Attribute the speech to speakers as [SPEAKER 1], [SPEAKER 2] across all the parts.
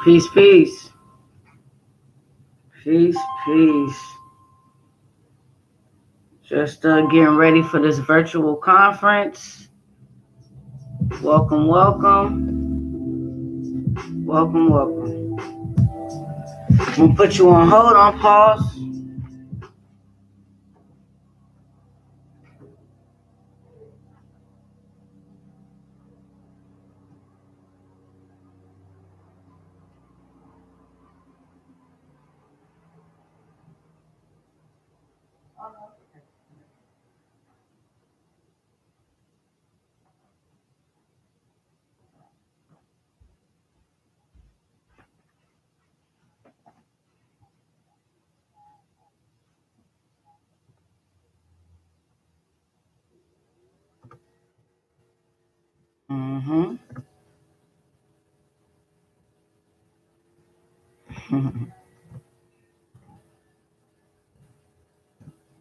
[SPEAKER 1] Peace, peace. Peace, peace. Just getting ready for this virtual conference. Welcome, welcome. Welcome, welcome. I'm going to put you on hold, on pause. Mm-hmm.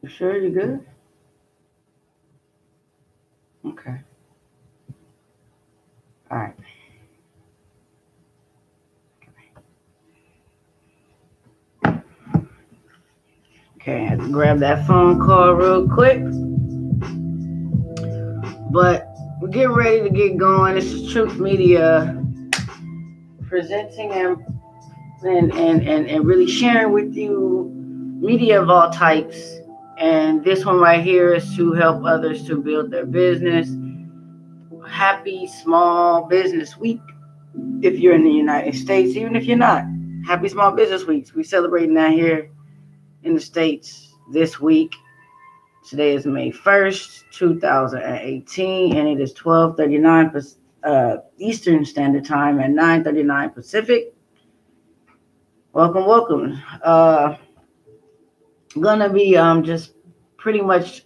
[SPEAKER 1] You sure you're good? Okay. All right. Okay, I had to grab that phone call real quick. But we're getting ready to get going. This is TRUthe Media presenting and really sharing with you media of all types. And this one right here is to help others to build their business. Happy Small Business Week if you're in the United States, even if you're not. Happy Small Business Week. We're celebrating that here in the States this week. Today is May 1st, 2018, and it is 12:39 Eastern Standard Time and 9:39 Pacific. Welcome, welcome. Gonna be just pretty much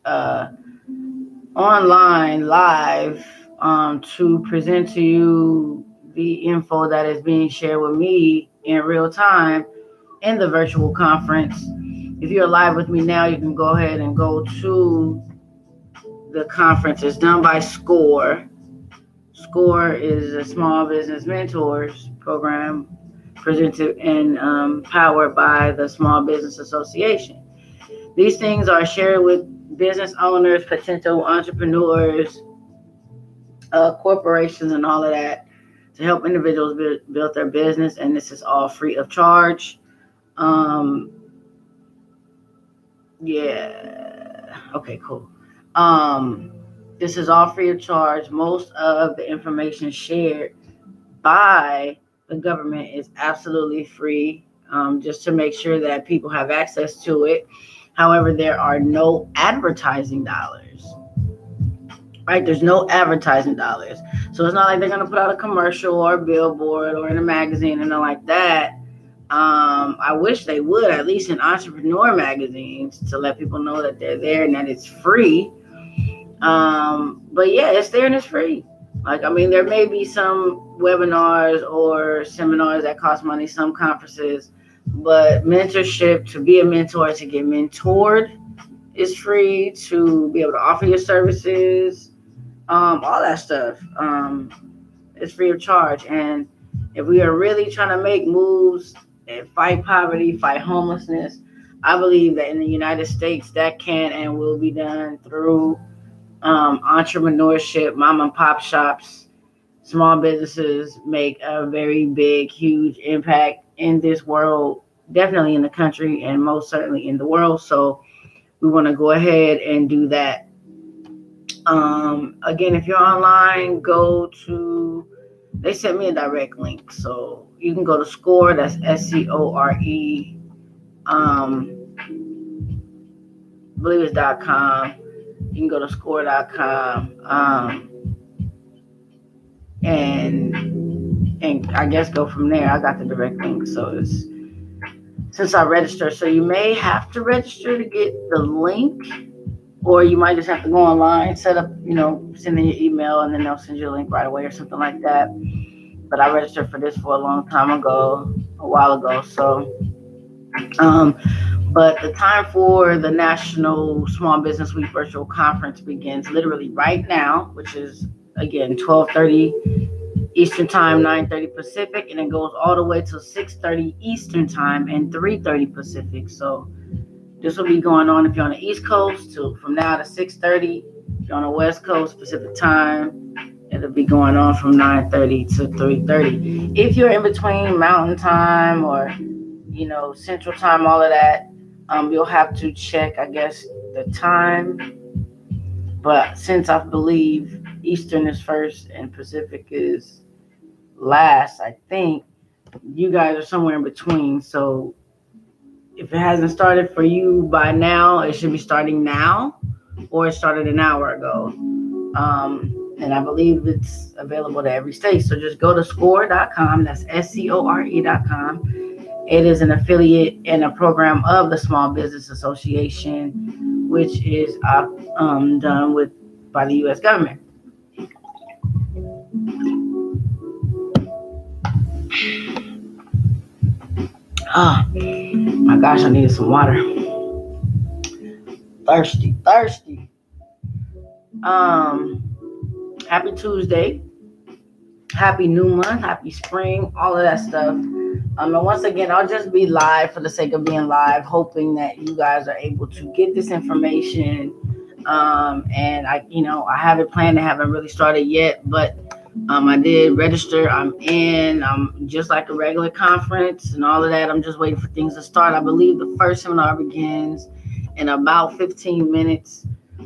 [SPEAKER 1] online live to present to you the info that is being shared with me in real time in the virtual conference. If you're live with me now, you can go ahead and go to the conference. It's done by SCORE. SCORE is a small business mentors program presented and powered by the Small Business Association. These things are shared with business owners, potential entrepreneurs, corporations, and all of that to help individuals build their business. And this is all free of charge. Okay, cool. This is all free of charge. Most of the information shared by the government is absolutely free, just to make sure that people have access to it. However, there are no advertising dollars, right? There's no advertising dollars. So it's not like they're going to put out a commercial or a billboard or in a magazine and like that. I wish they would, at least in entrepreneur magazines, to let people know that they're there and that it's free. But yeah, it's there and it's free. There may be some webinars or seminars that cost money, some conferences, but mentorship, to be a mentor, to get mentored, is free. To be able to offer your services, all that stuff, is free of charge. And if we are really trying to make moves and fight poverty, fight homelessness, I believe that in the United States that can and will be done through entrepreneurship. Mom and pop shops, small businesses make a very big, huge impact in this world, definitely in the country and most certainly in the world. So we want to go ahead and do that. Again, if you're online, they sent me a direct link. So you can go to SCORE, that's SCORE, I believe it's .com. You can go to score.com and I guess go from there. I got the direct link, so it's since I registered. So you may have to register to get the link, or you might just have to go online, set up, send in your email, and then they'll send you a link right away or something like that. But I registered for this for a while ago. So, but the time for the National Small Business Week Virtual Conference begins literally right now, which is, again, 12:30 Eastern time, 9:30 Pacific, and it goes all the way till 6:30 Eastern time and 3:30 Pacific. So this will be going on if you're on the East Coast from now to 6:30. If you're on the West Coast Pacific time, it'll be going on from 9:30 to 3:30. If you're in between Mountain Time or Central Time, all of that, you'll have to check, I guess, the time. But since I believe Eastern is first and Pacific is last, I think you guys are somewhere in between. So if it hasn't started for you by now, it should be starting now, or it started an hour ago. And I believe it's available to every state. So just go to score.com. That's SCORE.com. It is an affiliate and a program of the Small Business Association, which is done by the U.S. government. Oh my gosh, I needed some water. Thirsty. Happy Tuesday. Happy new month. Happy spring. All of that stuff. And once again, I'll just be live for the sake of being live, hoping that you guys are able to get this information. And I haven't planned to haven't really started yet, but I did register. I'm in. Just like a regular conference and all of that. I'm just waiting for things to start. I believe the first seminar begins in about 15 minutes.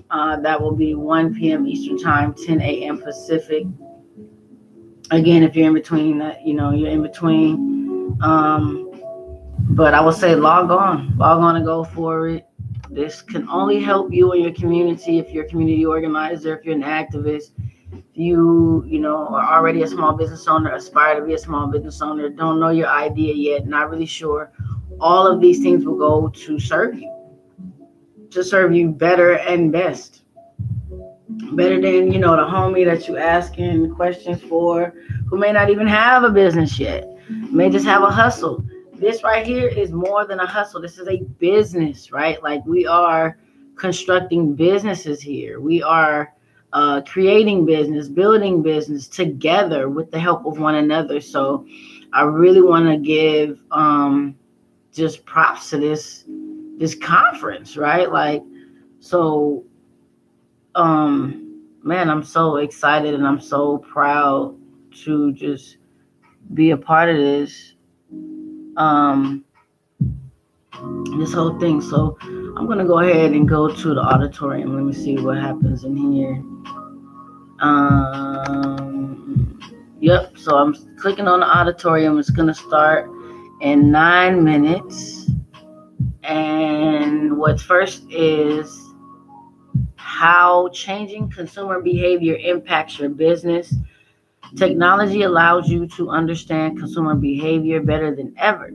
[SPEAKER 1] That will be 1 p.m. Eastern Time, 10 a.m. Pacific. Again, if you're in between that, you're in between. But I would say log on and go for it. This can only help you and your community if you're a community organizer, if you're an activist, if you are already a small business owner, aspire to be a small business owner, don't know your idea yet, not really sure. All of these things will go to serve you better and best. Better than, the homie that you asking questions for, who may not even have a business yet, may just have a hustle. This right here is more than a hustle. This is a business, right? Like, we are constructing businesses here. We are creating business, building business together with the help of one another. So I really want to give just props to this conference, right? Like, so man, I'm so excited and I'm so proud to just be a part of this this whole thing. So I'm gonna go ahead and go to the auditorium. Let me see what happens in here. Yep, so I'm clicking on the auditorium. It's gonna start in 9 minutes. And what's first is how changing consumer behavior impacts your business. Technology allows you to understand consumer behavior better than ever.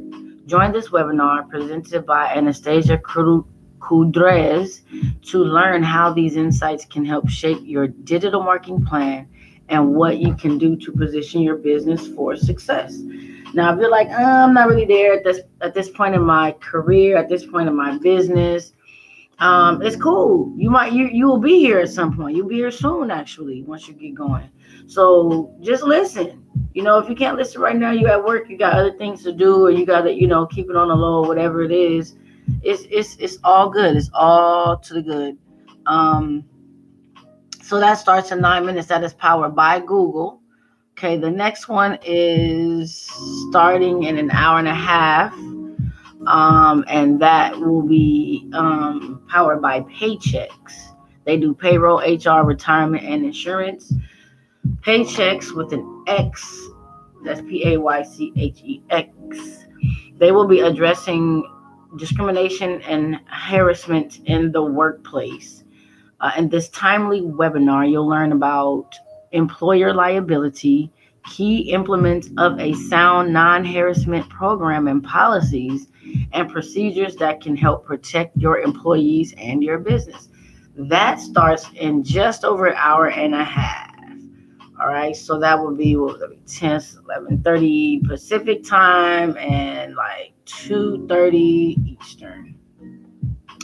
[SPEAKER 1] Join this webinar presented by Anastasia Kudrez to learn how these insights can help shape your digital marketing plan and what you can do to position your business for success. Now, if you're like, I'm not really there at this point in my career, at this point in my business, it's cool. You will be here at some point. You'll be here soon, actually, once you get going. So just listen. If you can't listen right now, you at work, you got other things to do, or you got to, keep it on the low, whatever it is. It's all good. It's all to the good. So that starts in 9 minutes. That is powered by Google. Okay, the next one is starting in an hour and a half. And that will be powered by Paychex. They do payroll, HR, retirement, and insurance. Paychex with an X. That's Paychex. They will be addressing discrimination and harassment in the workplace. In this timely webinar, you'll learn about employer liability, key implements of a sound non-harassment program and policies, and procedures that can help protect your employees and your business. That starts in just over an hour and a half. All right, so that will be 11:30 Pacific time and like 2:30 Eastern.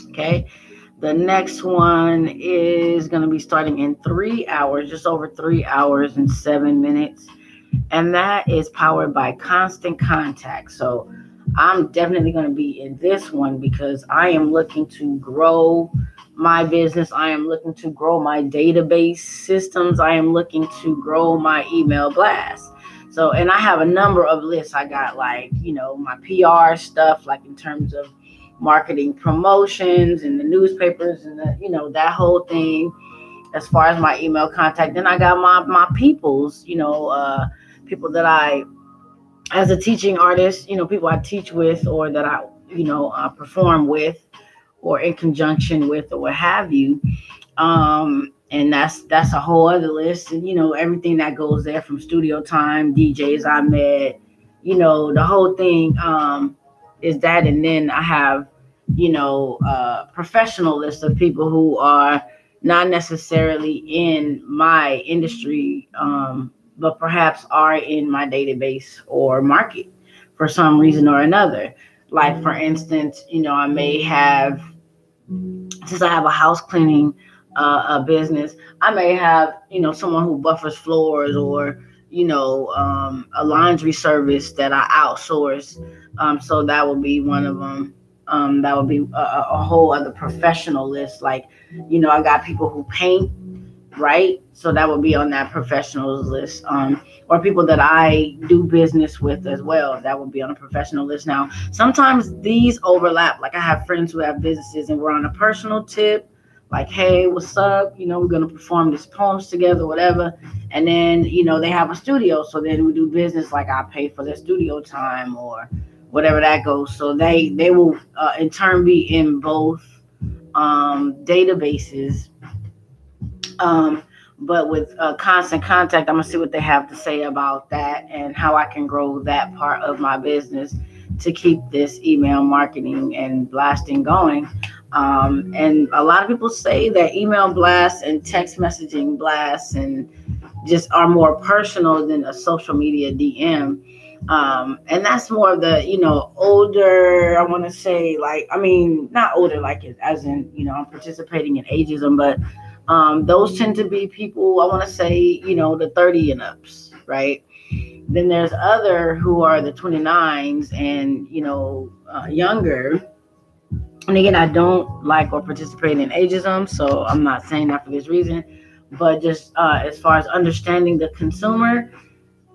[SPEAKER 1] Okay, the next one is going to be starting in 3 hours, just over 3 hours and 7 minutes. and that is powered by Constant Contact. So I'm definitely going to be in this one because I am looking to grow my business. I am looking to grow my database systems. I am looking to grow my email blast. So, and I have a number of lists. I got like, my PR stuff, like in terms of marketing promotions and the newspapers and that whole thing as far as my email contact. Then I got my peoples, people that I, as a teaching artist, people I teach with or that I, perform with or in conjunction with or what have you. And that's a whole other list, and everything that goes there from studio time, DJs I met, the whole thing is that. And then I have professional list of people who are not necessarily in my industry, but perhaps are in my database or market for some reason or another. Like, for instance, I may have, since I have a house cleaning a business, I may have, someone who buffers floors, or, a laundry service that I outsource. So that would be one of them. That would be a whole other professional list. Like, I got people who paint, right? So that would be on that professionals list. Or people that I do business with as well. That would be on a professional list. Now, sometimes these overlap. Like, I have friends who have businesses and we're on a personal tip. Like, hey, what's up? We're going to perform these poems together, whatever. And then, they have a studio. So then we do business, like I pay for their studio time or whatever that goes. So they will in turn be in both databases. But with Constant Contact, I'm going to see what they have to say about that and how I can grow that part of my business to keep this email marketing and blasting going. And a lot of people say that email blasts and text messaging blasts and just are more personal than a social media DM. And that's more of the, older, I want to say, like, I mean, not older, like as in, I'm participating in ageism, but those tend to be people, I want to say, the 30 and ups, right? Then there's other who are the 29s and, younger. And again, I don't like or participate in ageism, so I'm not saying that for this reason. But just as far as understanding the consumer,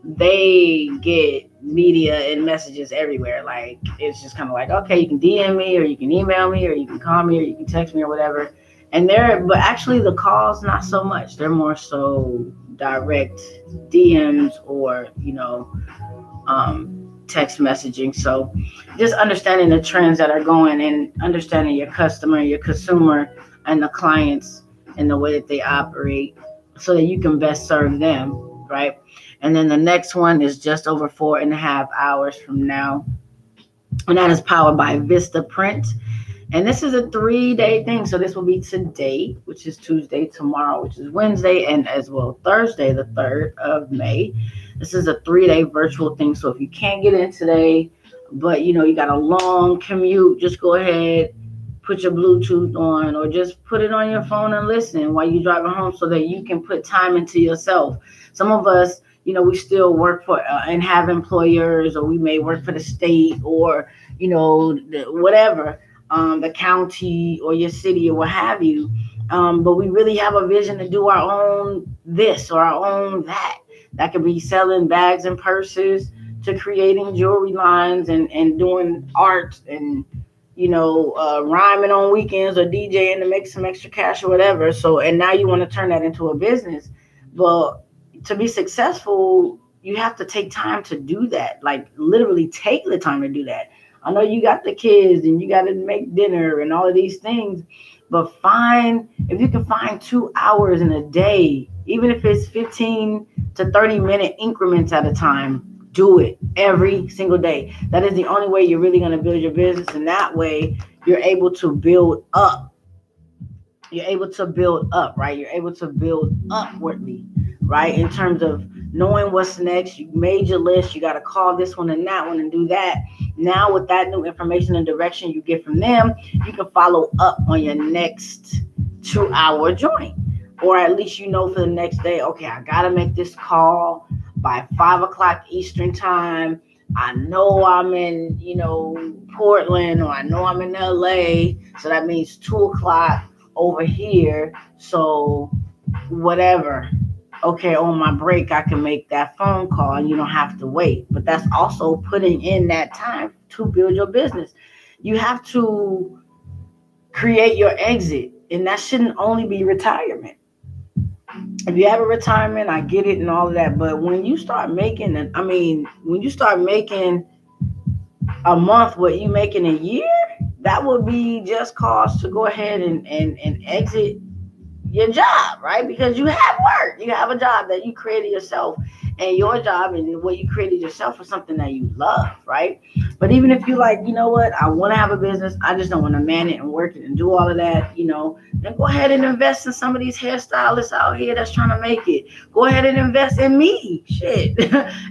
[SPEAKER 1] they get media and messages everywhere. Like, it's just kind of like, okay, you can DM me or you can email me or you can call me or you can text me or whatever. But actually the calls, not so much. They're more so direct DMs or, text messaging. So just understanding the trends that are going and understanding your customer, your consumer, and the clients and the way that they operate so that you can best serve them, right? And then the next one is just over 4.5 hours from now. And that is powered by Vista Print. And this is a 3-day thing. So this will be today, which is Tuesday, tomorrow, which is Wednesday, and as well Thursday, the 3rd of May. This is a 3-day virtual thing. So if you can't get in today, but you got a long commute, just go ahead, put your Bluetooth on, or just put it on your phone and listen while you're driving home so that you can put time into yourself. Some of us, we still work for and have employers, or we may work for the state or, whatever. The county or your city or what have you. But we really have a vision to do our own this or our own that. That could be selling bags and purses to creating jewelry lines and doing art and, rhyming on weekends or DJing to make some extra cash or whatever. So, and now you want to turn that into a business. But to be successful, you have to take time to do that. Like, literally take the time to do that. I know you got the kids and you got to make dinner and all of these things, but if you can find 2 hours in a day, even if it's 15 to 30 minute increments at a time, do it every single day. That is the only way you're really going to build your business. And that way you're able to build up. You're able to build up, right? You're able to build upwardly, right? In terms of knowing what's next. You made your list. You got to call this one and that one and do that. Now with that new information and direction you get from them, you can follow up on your next 2-hour joint. Or at least for the next day, okay, I got to make this call. by 5 o'clock Eastern time. I know I'm in, Portland, or I know I'm in LA. So that means 2 o'clock over here. So whatever. Okay, on my break, I can make that phone call and you don't have to wait. But that's also putting in that time to build your business. You have to create your exit, and that shouldn't only be retirement. If you have a retirement, I get it and all of that. But when you start making, when you start making a month what you make in a year, that would be just cause to go ahead and exit your job, right? Because you have work. You have a job that you created yourself, and your job and what you created yourself is something that you love, right? But even if you like, you know what, I want to have a business, I just don't want to man it and work it and do all of that, then go ahead and invest in some of these hairstylists out here that's trying to make it. Go ahead and invest in me. Shit.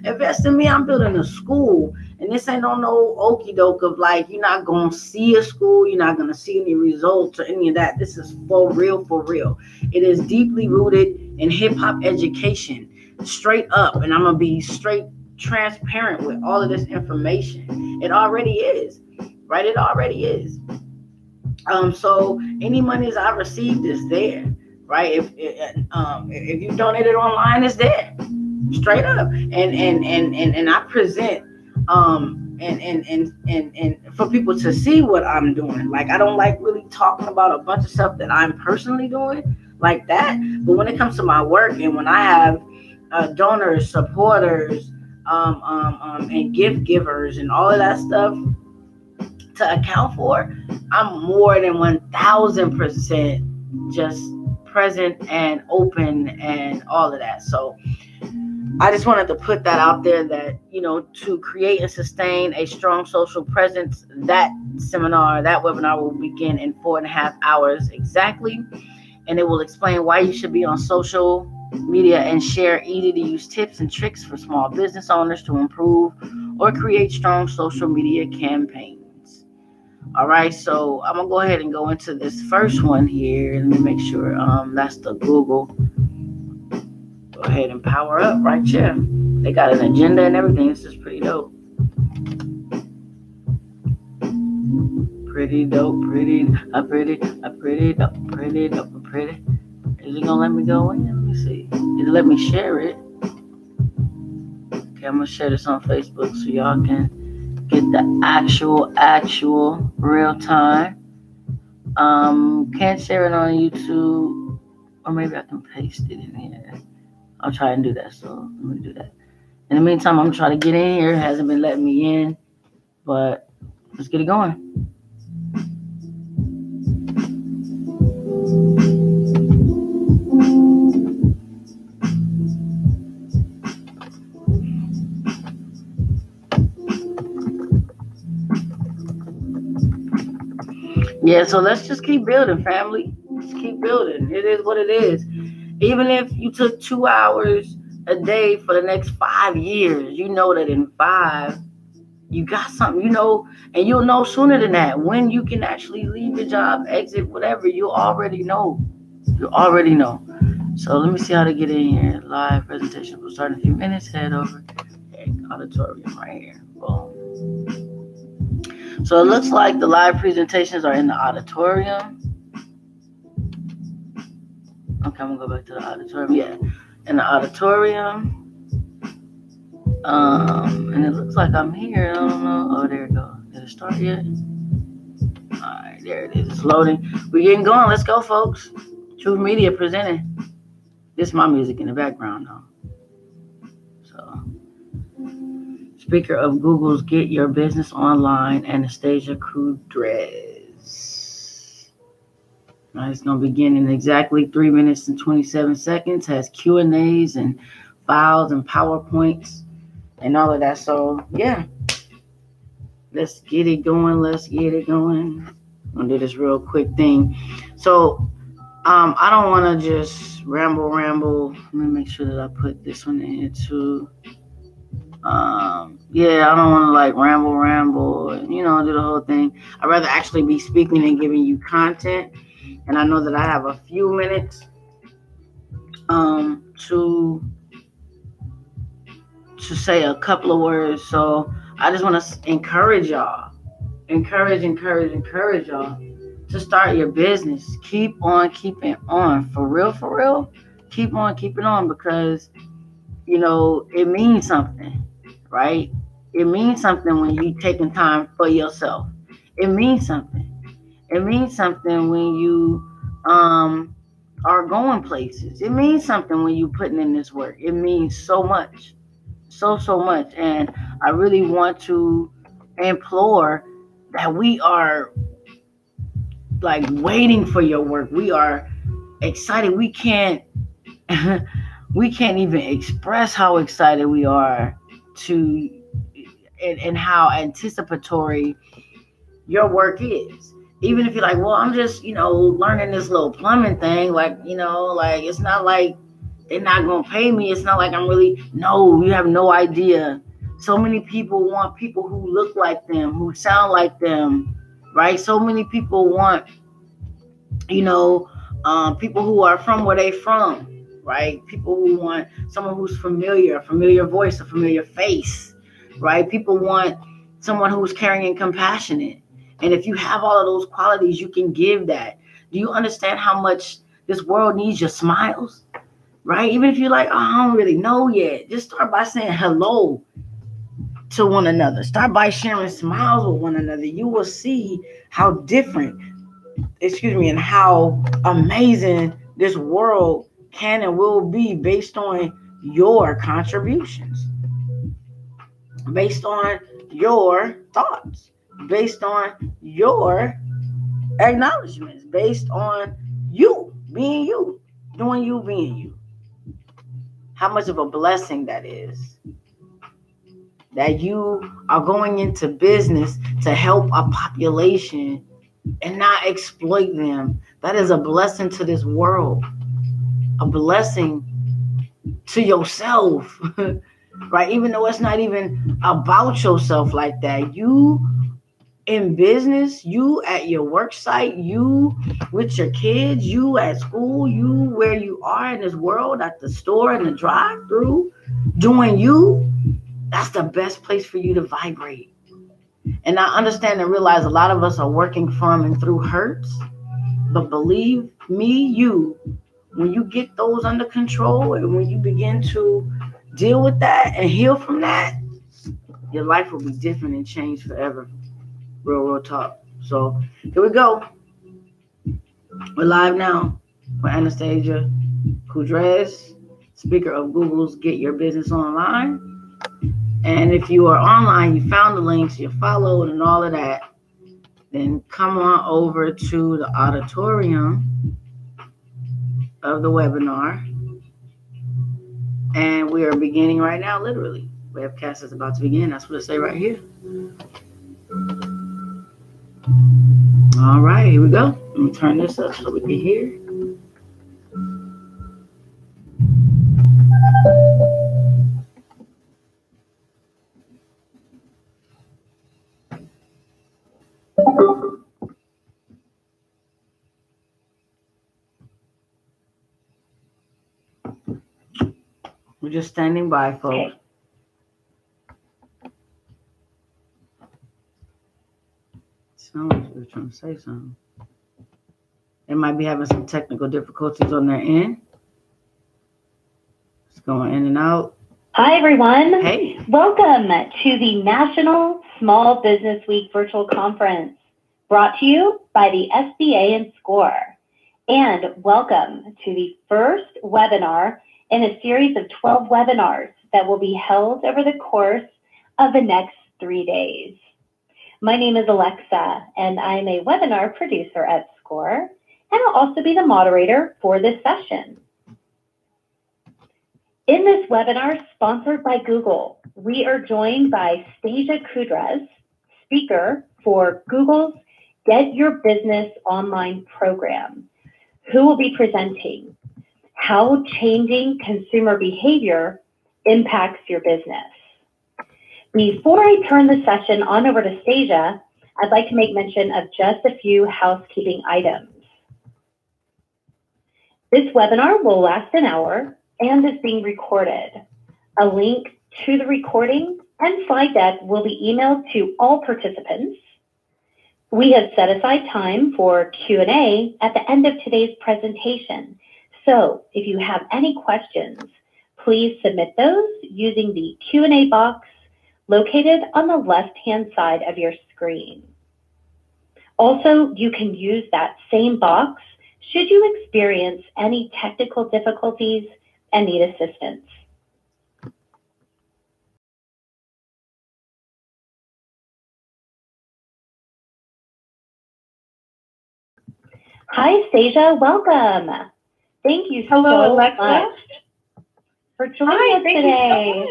[SPEAKER 1] Invest in me. I'm building a school. And this ain't on no okey doke of like, you're not going to see a school. You're not going to see any results or any of that. This is for real, for real. It is deeply rooted in hip hop education, straight up. And I'm going to be straight transparent with all of this information. It already is, right? It already is. So any monies I received is there, right? If you donated online, it's there, straight up. And I present and for people to see what I'm doing. Like, I don't like really talking about a bunch of stuff that I'm personally doing like that. But when it comes to my work, and when I have donors, supporters, and gift givers and all of that stuff to account for, I'm more than 1000% just present and open and all of that. So I just wanted to put that out there that, to create and sustain a strong social presence, that seminar, that webinar will begin in 4.5 hours exactly. And it will explain why you should be on social media and share easy to use tips and tricks for small business owners to improve or create strong social media campaigns. All right, so I'm gonna go ahead and go into this first one here. Let me make sure that's the Google. Go ahead and power up right here. They got an agenda and everything. This is pretty dope. Pretty dope, pretty dope. Is it gonna let me go in? Let me see. It let me share it. Okay, I'm gonna share this on Facebook so y'all can get the actual real time. Can't share it on YouTube, or maybe I can paste it in here. I'll try and do that. So let me do that. In the meantime, I'm trying to get in here. It hasn't been letting me in, but let's get it going. Yeah, so let's just keep building, family. Let's keep building. It is what it is. Even if you took 2 hours a day for the next 5 years, you know that in 5, you got something, and you'll know sooner than that when you can actually leave your job, exit, whatever. You already know. So let me see how to get in here. Live presentation will start in a few minutes. Head over auditorium right here. Boom. So it looks like the live presentations are in the auditorium. Okay, I'm gonna go back to the auditorium. Yeah, in the auditorium. And it looks like I'm here. I don't know. Oh, there it goes. Did it start yet? All right, there it is. It's loading. We're getting going. Let's go, folks. TRUthe Media presenting. This is my music in the background, though. So, speaker of Google's Get Your Business Online, Anastasia Kudrez. Right, it's going to begin in exactly 3 minutes and 27 seconds. Has Q&As and files and PowerPoints and all of that. So, yeah. Let's get it going. I'm going to do this real quick thing. So, I don't want to just ramble. Let me make sure that I put this one in here too. Yeah, I don't want to like ramble and, do the whole thing. I'd rather actually be speaking and giving you content. And I know that I have a few minutes to to say a couple of words. So I just want to encourage y'all, encourage y'all to start your business. Keep on keeping on. For real. Keep on keeping on, because it means something, right? It means something when you taking time for yourself. It means something. It means something when you are going places. It means something when you putting in this work. It means so much. So much. And I really want to implore that we are like waiting for your work. We are excited. We can't even express how excited we are to and how anticipatory your work is. Even if you're like, well, I'm just, learning this little plumbing thing, like, like it's not like they're not gonna pay me. It's not like I'm really, no, you have no idea. So many people want people who look like them, who sound like them, right? So many people want, people who are from where they from, right? People who want someone who's familiar, a familiar voice, a familiar face, right? People want someone who's caring and compassionate. And if you have all of those qualities, you can give that. Do you understand how much this world needs your smiles, right? Even if you're like, oh, I don't really know yet, just start by saying hello to one another. Start by sharing smiles with one another. You will see how different, and how amazing this world can and will be based on your contributions, based on your thoughts, based on your acknowledgments, based on you being you, doing you, being you. How much of a blessing that is, that you are going into business to help a population and not exploit them. That is a blessing to this world, a blessing to yourself, right? Even though it's not even about yourself like that. You in business, you at your work site, you with your kids, you at school, you where you are in this world, at the store, in the drive-through, doing you, that's the best place for you to vibrate. And I understand and realize a lot of us are working from and through hurts, but believe me, when you get those under control and when you begin to deal with that and heal from that, your life will be different and change forever. Real talk. So here we go. We're live now with Anastasia Kudres, speaker of Google's Get Your Business Online. And if you are online, you found the links, you followed and all of that, then come on over to the auditorium of the webinar. And we are beginning right now, literally. Webcast is about to begin. That's what it say right here. All right, here we go. Let me turn this up so we can hear. We're just standing by, folks. Sounds like they're trying to say something. They might be having some technical difficulties on their end. It's going in and out.
[SPEAKER 2] Hi, everyone.
[SPEAKER 1] Hey.
[SPEAKER 2] Welcome to the National Small Business Week Virtual Conference, brought to you by the SBA and SCORE. And welcome to the first webinar in a series of 12 webinars that will be held over the course of the next 3 days. My name is Alexa, and I'm a webinar producer at SCORE, and I'll also be the moderator for this session. In this webinar, sponsored by Google, we are joined by Stasia Kudres, speaker for Google's Get Your Business Online program, who will be presenting how changing consumer behavior impacts your business. Before I turn the session on over to Stasia, I'd like to make mention of just a few housekeeping items. This webinar will last an hour and is being recorded. A link to the recording and slide deck will be emailed to all participants. We have set aside time for Q&A at the end of today's presentation. So if you have any questions, please submit those using the Q&A box located on the left-hand side of your screen. Also, you can use that same box should you experience any technical difficulties and need assistance. Hi, Stasia, welcome. Thank you so
[SPEAKER 3] Alexa.
[SPEAKER 2] much for joining us today.
[SPEAKER 3] You so much.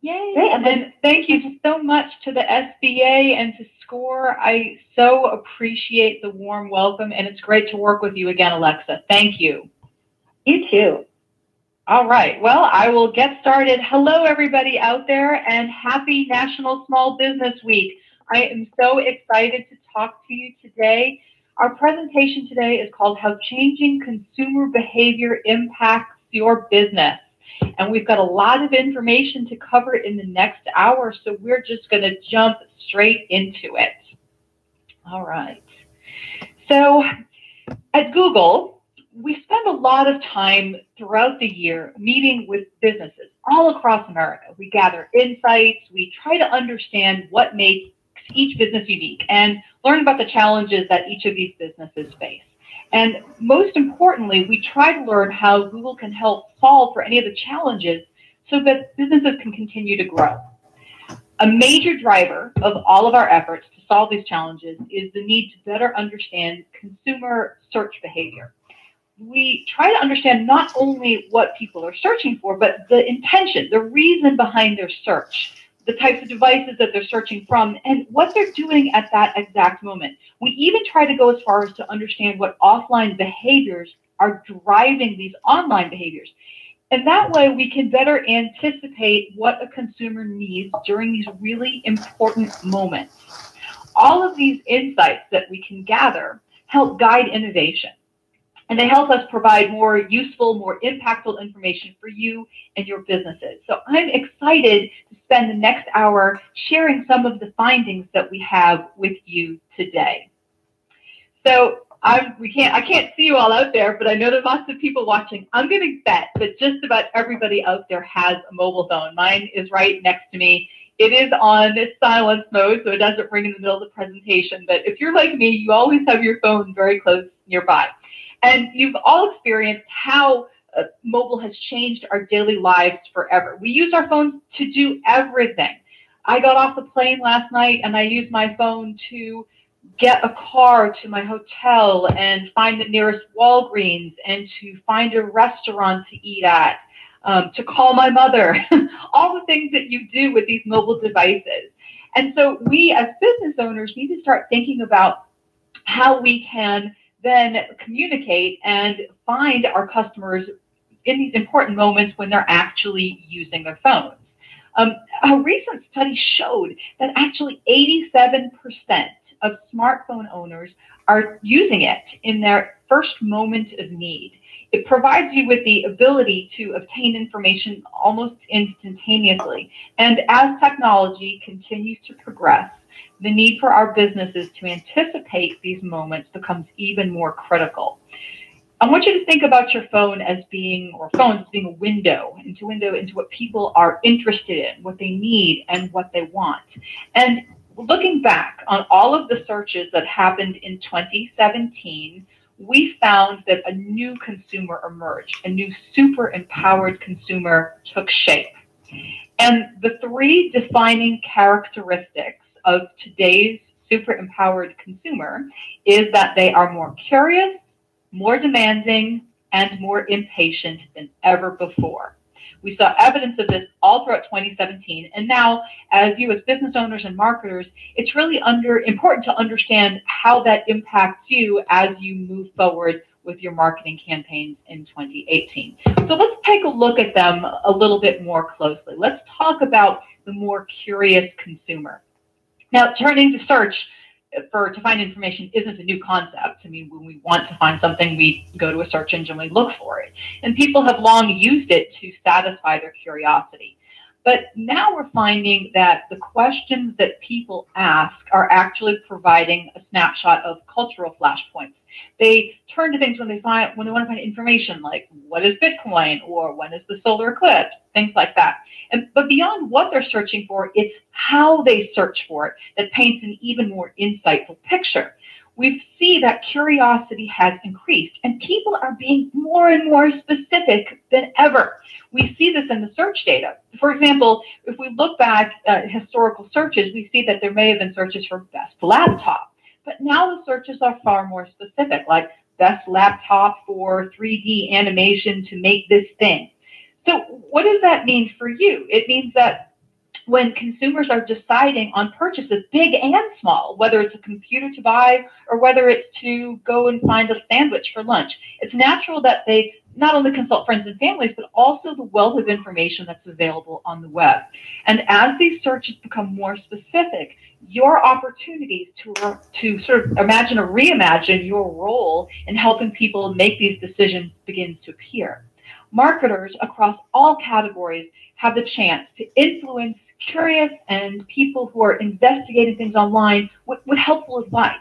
[SPEAKER 3] Yay. Great. And thank you so much to the SBA and to SCORE. I so appreciate the warm welcome, and it's great to work with you again, Alexa. Thank you.
[SPEAKER 2] You too.
[SPEAKER 3] All right. Well, I will get started. Hello, everybody out there, and happy National Small Business Week. I am so excited to talk to you today. Our presentation today is called How Changing Consumer Behavior Impacts Your Business. And we've got a lot of information to cover in the next hour, so we're just going to jump straight into it. All right. So at Google, we spend a lot of time throughout the year meeting with businesses all across America. We gather insights. We try to understand what makes each business unique and learn about the challenges that each of these businesses face. And most importantly, we try to learn how Google can help solve for any of the challenges so that businesses can continue to grow. A major driver of all of our efforts to solve these challenges is the need to better understand consumer search behavior. We try to understand not only what people are searching for, but the intention, the reason behind their search, the types of devices that they're searching from, and what they're doing at that exact moment. We even try to go as far as to understand what offline behaviors are driving these online behaviors. And that way we can better anticipate what a consumer needs during these really important moments. All of these insights that we can gather help guide innovation. And they help us provide more useful, more impactful information for you and your businesses. So I'm excited to spend the next hour sharing some of the findings that we have with you today. So I can't see you all out there, but I know there's lots of people watching. I'm going to bet that just about everybody out there has a mobile phone. Mine is right next to me. It is on silence mode, so it doesn't ring in the middle of the presentation. But if you're like me, you always have your phone very close nearby. And you've all experienced how mobile has changed our daily lives forever. We use our phones to do everything. I got off the plane last night and I used my phone to get a car to my hotel and find the nearest Walgreens and to find a restaurant to eat at, to call my mother, all the things that you do with these mobile devices. And so we as business owners need to start thinking about how we can then communicate and find our customers in these important moments when they're actually using their phones. A recent study showed that actually 87% of smartphone owners are using it in their first moment of need. It provides you with the ability to obtain information almost instantaneously. And as technology continues to progress, the need for our businesses to anticipate these moments becomes even more critical. I want you to think about your phone as being, or phones as being a window into what people are interested in, what they need, and what they want. And looking back on all of the searches that happened in 2017, we found that a new consumer emerged, a new super empowered consumer took shape. And the three defining characteristics of today's super empowered consumer is that they are more curious, more demanding, and more impatient than ever before. We saw evidence of this all throughout 2017. And now, as you as business owners and marketers, it's really important to understand how that impacts you as you move forward with your marketing campaigns in 2018. So let's take a look at them a little bit more closely. Let's talk about the more curious consumer. Now, turning to search, to find information isn't a new concept. I mean, when we want to find something, we go to a search engine, we look for it. And people have long used it to satisfy their curiosity. But now we're finding that the questions that people ask are actually providing a snapshot of cultural flashpoints. They turn to things when they want to find information like what is Bitcoin or when is the solar eclipse, things like that. But beyond what they're searching for, it's how they search for it that paints an even more insightful picture. We see that curiosity has increased and people are being more and more specific than ever. We see this in the search data. For example, if we look back at historical searches, we see that there may have been searches for best laptop, but now the searches are far more specific, like best laptop for 3D animation to make this thing. So what does that mean for you? It means that when consumers are deciding on purchases, big and small, whether it's a computer to buy or whether it's to go and find a sandwich for lunch, it's natural that they not only consult friends and families, but also the wealth of information that's available on the web. And as these searches become more specific, your opportunities to sort of imagine or reimagine your role in helping people make these decisions begins to appear. Marketers across all categories have the chance to influence curious and people who are investigating things online with helpful advice.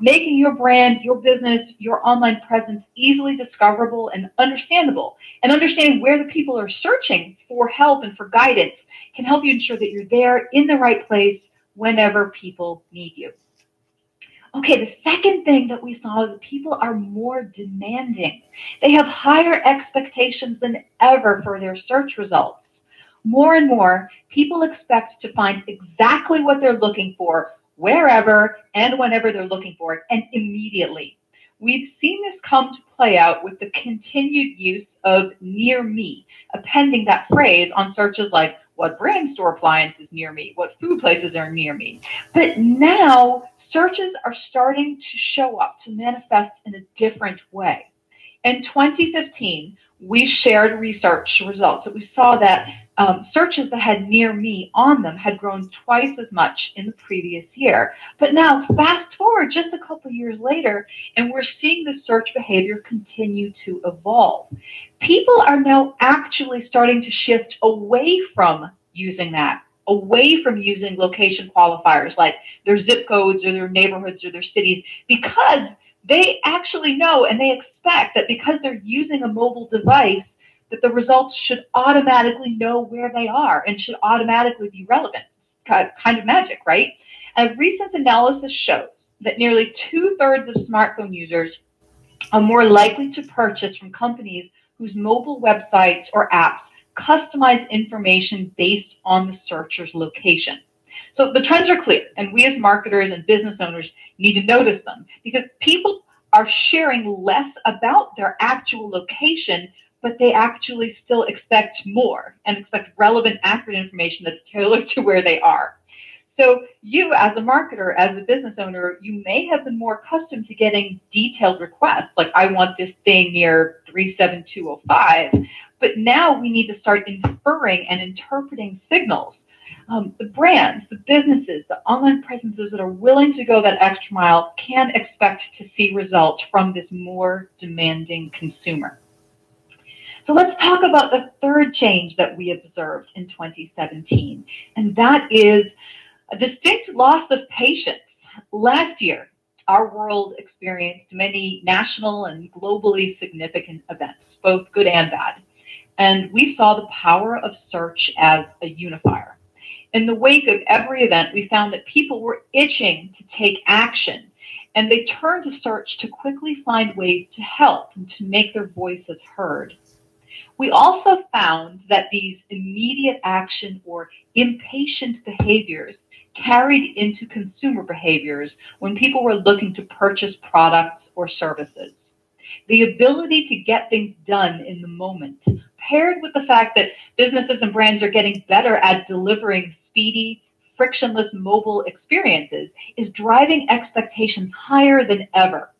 [SPEAKER 3] Making your brand, your business, your online presence easily discoverable and understandable, and understanding where the people are searching for help and for guidance can help you ensure that you're there in the right place whenever people need you. Okay, the second thing that we saw is that people are more demanding. They have higher expectations than ever for their search results. More and more, people expect to find exactly what they're looking for, wherever and whenever they're looking for it, and immediately. We've seen this come to play out with the continued use of near me, appending that phrase on searches like what brand store appliance is near me, what food places are near me. But now, searches are starting to show up, to manifest in a different way. In 2015, we shared research results that we saw that searches that had near me on them had grown twice as much in the previous year. But now, fast forward just a couple years later, and we're seeing the search behavior continue to evolve. People are now actually starting to shift away from using that, away from using location qualifiers like their zip codes or their neighborhoods or their cities, because they actually know and they expect that because they're using a mobile device, that the results should automatically know where they are and should automatically be relevant. Kind of magic, right? A recent analysis shows that nearly 2/3 of smartphone users are more likely to purchase from companies whose mobile websites or apps customize information based on the searcher's location. So the trends are clear, and we as marketers and business owners need to notice them because people are sharing less about their actual location, but they actually still expect more and expect relevant, accurate information that's tailored to where they are. So you as a marketer, as a business owner, you may have been more accustomed to getting detailed requests, like I want this thing near 37205, but now we need to start inferring and interpreting signals. The brands, the businesses, the online presences that are willing to go that extra mile can expect to see results from this more demanding consumer. So let's talk about the third change that we observed in 2017, and that is a distinct loss of patience. Last year, our world experienced many national and globally significant events, both good and bad, and we saw the power of search as a unifier. In the wake of every event, we found that people were itching to take action, and they turned to search to quickly find ways to help and to make their voices heard. We also found that these immediate action or impatient behaviors carried into consumer behaviors when people were looking to purchase products or services. The ability to get things done in the moment, paired with the fact that businesses and brands are getting better at delivering speedy, frictionless mobile experiences, is driving expectations higher than ever.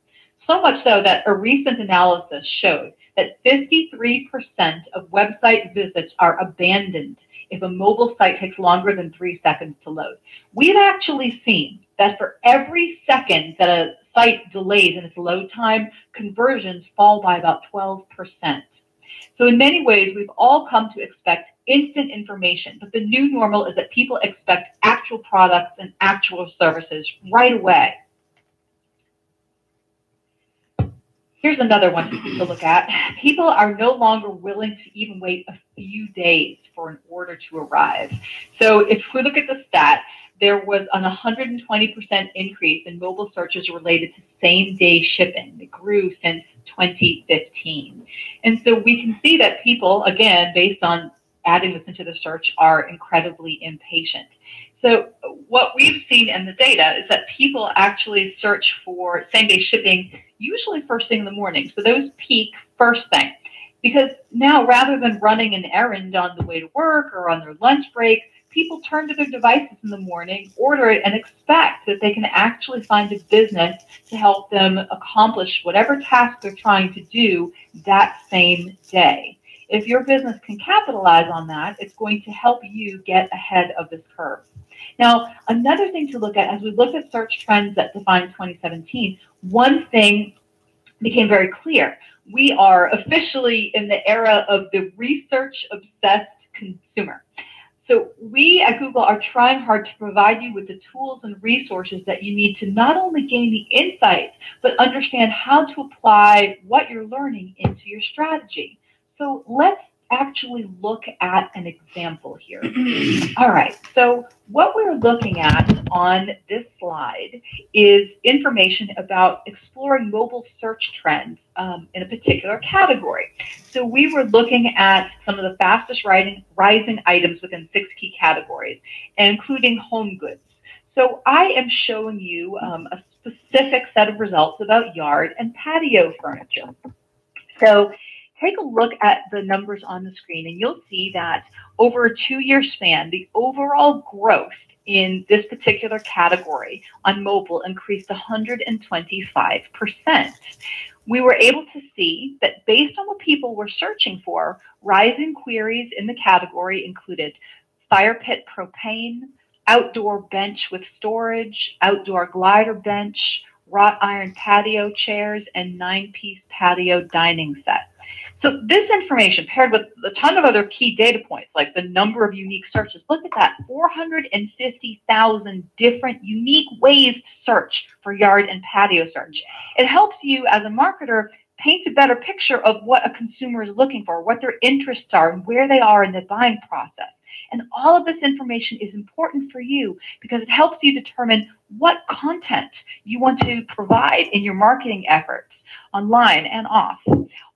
[SPEAKER 3] So much so that a recent analysis showed that 53% of website visits are abandoned if a mobile site takes longer than 3 seconds to load. We've actually seen that for every second that a site delays in its load time, conversions fall by about 12%. So in many ways, we've all come to expect instant information, but the new normal is that people expect actual products and actual services right away. Here's another one to look at. People are no longer willing to even wait a few days for an order to arrive. So if we look at the stats, there was an 120% increase in mobile searches related to same-day shipping. It grew since 2015. And so we can see that people, again, based on adding this into the search, are incredibly impatient. So what we've seen in the data is that people actually search for same-day shipping usually first thing in the morning. So those peak first thing. Because now, rather than running an errand on the way to work or on their lunch break, people turn to their devices in the morning, order it, and expect that they can actually find a business to help them accomplish whatever task they're trying to do that same day. If your business can capitalize on that, it's going to help you get ahead of this curve. Now, another thing to look at as we look at search trends that define 2017, one thing became very clear. We are officially in the era of the research-obsessed consumer. So we at Google are trying hard to provide you with the tools and resources that you need to not only gain the insights, but understand how to apply what you're learning into your strategy. So let's actually look at an example here. All right, so what we're looking at on this slide is information about exploring mobile search trends in a particular category. So we were looking at some of the fastest rising items within 6 key categories, including home goods. So I am showing you a specific set of results about yard and patio furniture. So take a look at the numbers on the screen, and you'll see that over a 2-year span, the overall growth in this particular category on mobile increased 125%. We were able to see that based on what people were searching for, rising queries in the category included fire pit propane, outdoor bench with storage, outdoor glider bench, wrought iron patio chairs, and 9-piece patio dining set. So this information paired with a ton of other key data points, like the number of unique searches, look at that, 450,000 different unique ways to search for yard and patio search. It helps you as a marketer paint a better picture of what a consumer is looking for, what their interests are, and where they are in the buying process. And all of this information is important for you because it helps you determine what content you want to provide in your marketing efforts, online and off.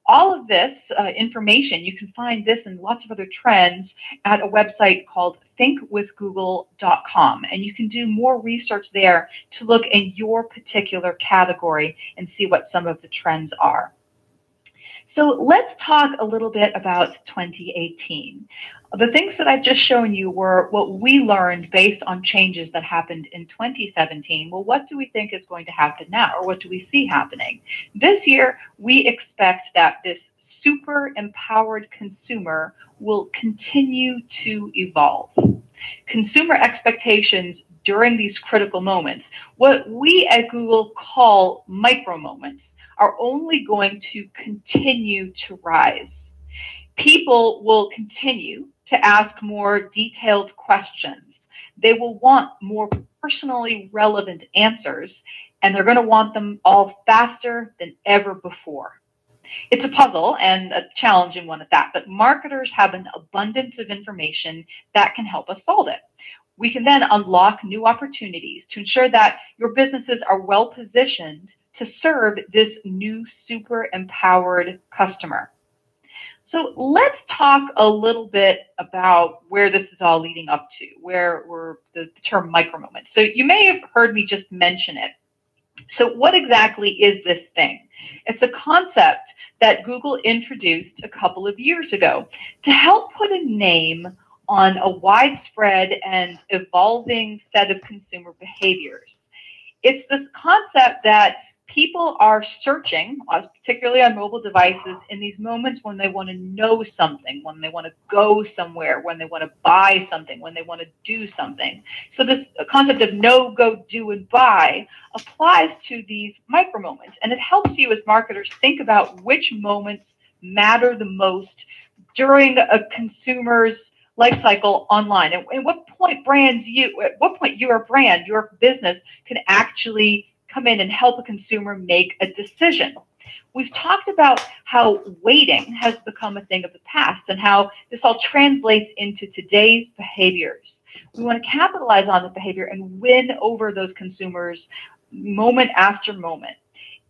[SPEAKER 3] All of this information, you can find this and lots of other trends at a website called thinkwithgoogle.com. And you can do more research there to look in your particular category and see what some of the trends are. So let's talk a little bit about 2018. The things that I've just shown you were what we learned based on changes that happened in 2017. Well, what do we think is going to happen now, or what do we see happening? This year, we expect that this super empowered consumer will continue to evolve. Consumer expectations during these critical moments, what we at Google call micro moments, are only going to continue to rise. People will continue to ask more detailed questions. They will want more personally relevant answers, and they're going to want them all faster than ever before. It's a puzzle and a challenging one at that, but marketers have an abundance of information that can help us solve it. We can then unlock new opportunities to ensure that your businesses are well positioned to serve this new super empowered customer. So let's talk a little bit about where this is all leading up to, where we're the term micro moment. So you may have heard me just mention it. So what exactly is this thing? It's a concept that Google introduced a couple of years ago to help put a name on a widespread and evolving set of consumer behaviors. It's this concept that People are searching, particularly on mobile devices, in these moments when they want to know something, when they want to go somewhere, when they want to buy something, when they want to do something. So this concept of know, go, do, and buy applies to these micro moments. And it helps you as marketers think about which moments matter the most during a consumer's life cycle online, and at what point your brand, your business can actually come in and help a consumer make a decision. We've talked about how waiting has become a thing of the past and how this all translates into today's behaviors. We want to capitalize on the behavior and win over those consumers moment after moment.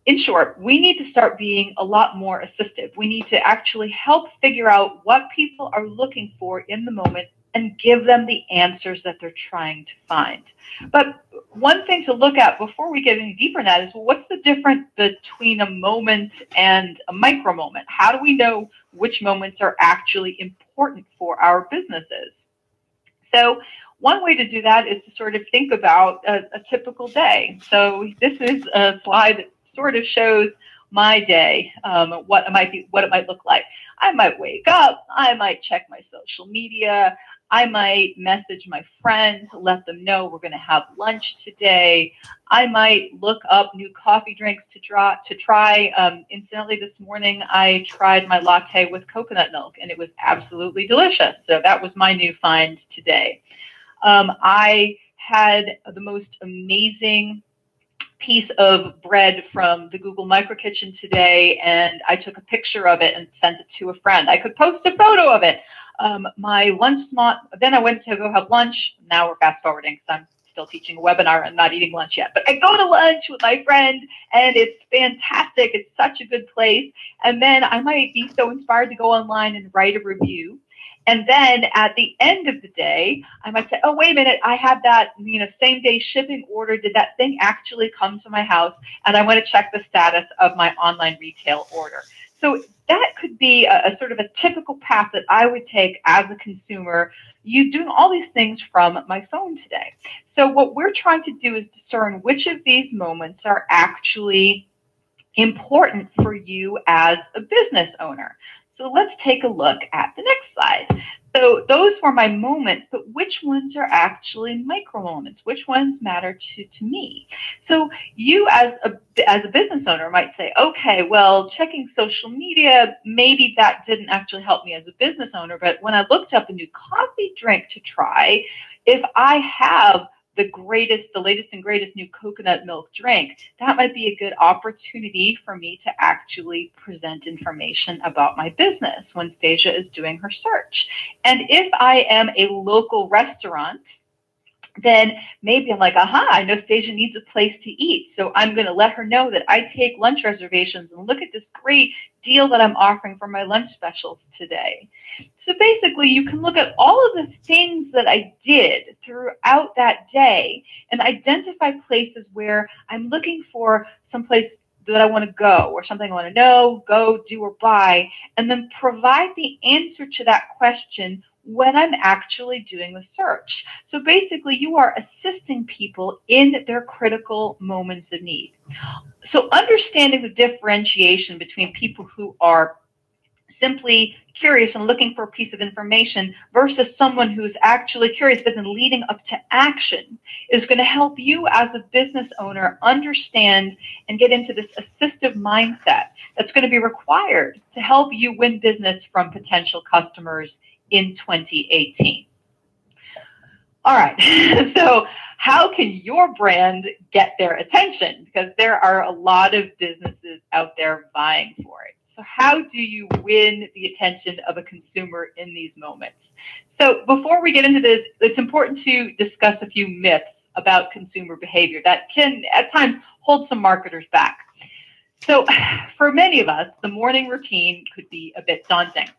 [SPEAKER 3] In short, we need to start being a lot more assistive. We need to actually help figure out what people are looking for in the moment and give them the answers that they're trying to find. But one thing to look at before we get any deeper in that is, well, what's the difference between a moment and a micro moment? How do we know which moments are actually important for our businesses? So one way to do that is to sort of think about a typical day. So this is a slide that sort of shows my day, what it might look like. I might wake up, I might check my social media, I might message my friends to let them know we're going to have lunch today. I might look up new coffee drinks to try. Incidentally, this morning I tried my latte with coconut milk, and it was absolutely delicious. So that was my new find today. I had the most amazing piece of bread from the Google Micro Kitchen today, and I took a picture of it and sent it to a friend. I could post a photo of it. My lunch slot, then I went to go have lunch. Now we're fast forwarding because I'm still teaching a webinar and not eating lunch yet. But I go to lunch with my friend, and it's fantastic. It's such a good place. And then I might be so inspired to go online and write a review. And then at the end of the day, I might say, oh, wait a minute, I had that, same day shipping order. Did that thing actually come to my house? And I want to check the status of my online retail order. So that could be a sort of a typical path that I would take as a consumer. You doing all these things from my phone today. So what we're trying to do is discern which of these moments are actually important for you as a business owner. So let's take a look at the next slide. So those were my moments, but which ones are actually micro moments? Which ones matter to me? So you as a business owner might say, okay, well, checking social media, maybe that didn't actually help me as a business owner, but when I looked up a new coffee drink to try, if I have the latest and greatest new coconut milk drink, that might be a good opportunity for me to actually present information about my business when Stasia is doing her search. And if I am a local restaurant, then maybe I'm like, aha, I know Stasia needs a place to eat. So I'm going to let her know that I take lunch reservations, and look at this great deal that I'm offering for my lunch specials today. So basically, you can look at all of the things that I did throughout that day and identify places where I'm looking for some place that I want to go, or something I want to know, go, do, or buy, and then provide the answer to that question when I'm actually doing the search. So basically, you are assisting people in their critical moments of need. So understanding the differentiation between people who are simply curious and looking for a piece of information versus someone who's actually curious but then leading up to action is going to help you as a business owner understand and get into this assistive mindset that's going to be required to help you win business from potential customers in 2018. All right, so how can your brand get their attention? Because there are a lot of businesses out there vying for it. So how do you win the attention of a consumer in these moments? So before we get into this, it's important to discuss a few myths about consumer behavior that can at times hold some marketers back. So for many of us, the morning routine could be a bit daunting.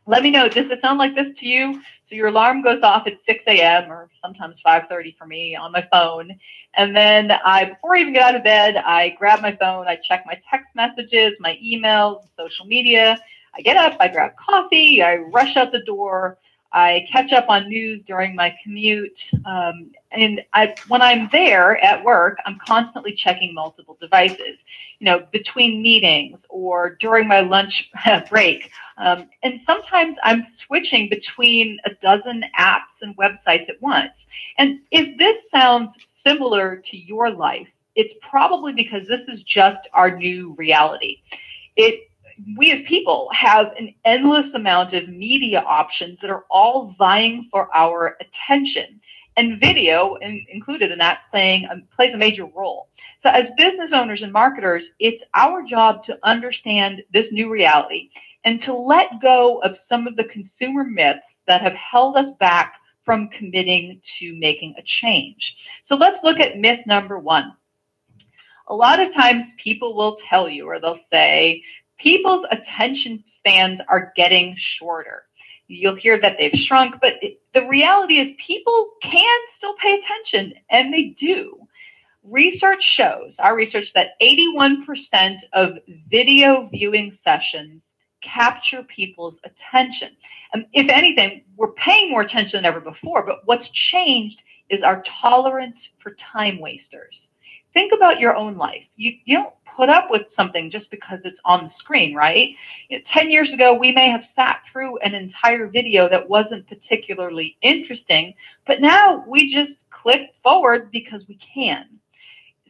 [SPEAKER 3] Let me know, does it sound like this to you? So your alarm goes off at 6 a.m. or sometimes 5:30 for me on my phone. And then before I even get out of bed, I grab my phone, I check my text messages, my emails, social media. I get up, I grab coffee, I rush out the door. I catch up on news during my commute. When I'm there at work, I'm constantly checking multiple devices, between meetings or during my lunch break. And sometimes I'm switching between a dozen apps and websites at once. And if this sounds similar to your life, it's probably because this is just our new reality. We as people have an endless amount of media options that are all vying for our attention, and video, included in that, plays a major role. So as business owners and marketers, it's our job to understand this new reality and to let go of some of the consumer myths that have held us back from committing to making a change. So let's look at myth number one. A lot of times people will tell you, or they'll say, people's attention spans are getting shorter. You'll hear that they've shrunk, but the reality is people can still pay attention, and they do. Research shows, our research, that 81% of video viewing sessions capture people's attention. And if anything, we're paying more attention than ever before, but what's changed is our tolerance for time wasters. Think about your own life. You don't put up with something just because it's on the screen, right? 10 years ago, we may have sat through an entire video that wasn't particularly interesting, but now we just click forward because we can.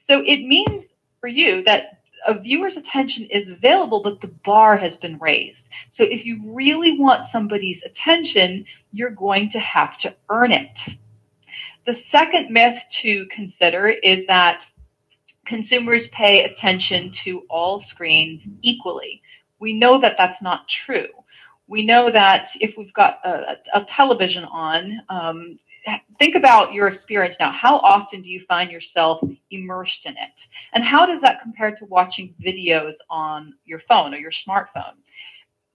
[SPEAKER 3] So it means for you that a viewer's attention is available, but the bar has been raised. So if you really want somebody's attention, you're going to have to earn it. The second myth to consider is that consumers pay attention to all screens equally. We know that that's not true. We know that if we've got a television on, think about your experience now. How often do you find yourself immersed in it? And how does that compare to watching videos on your phone or your smartphone?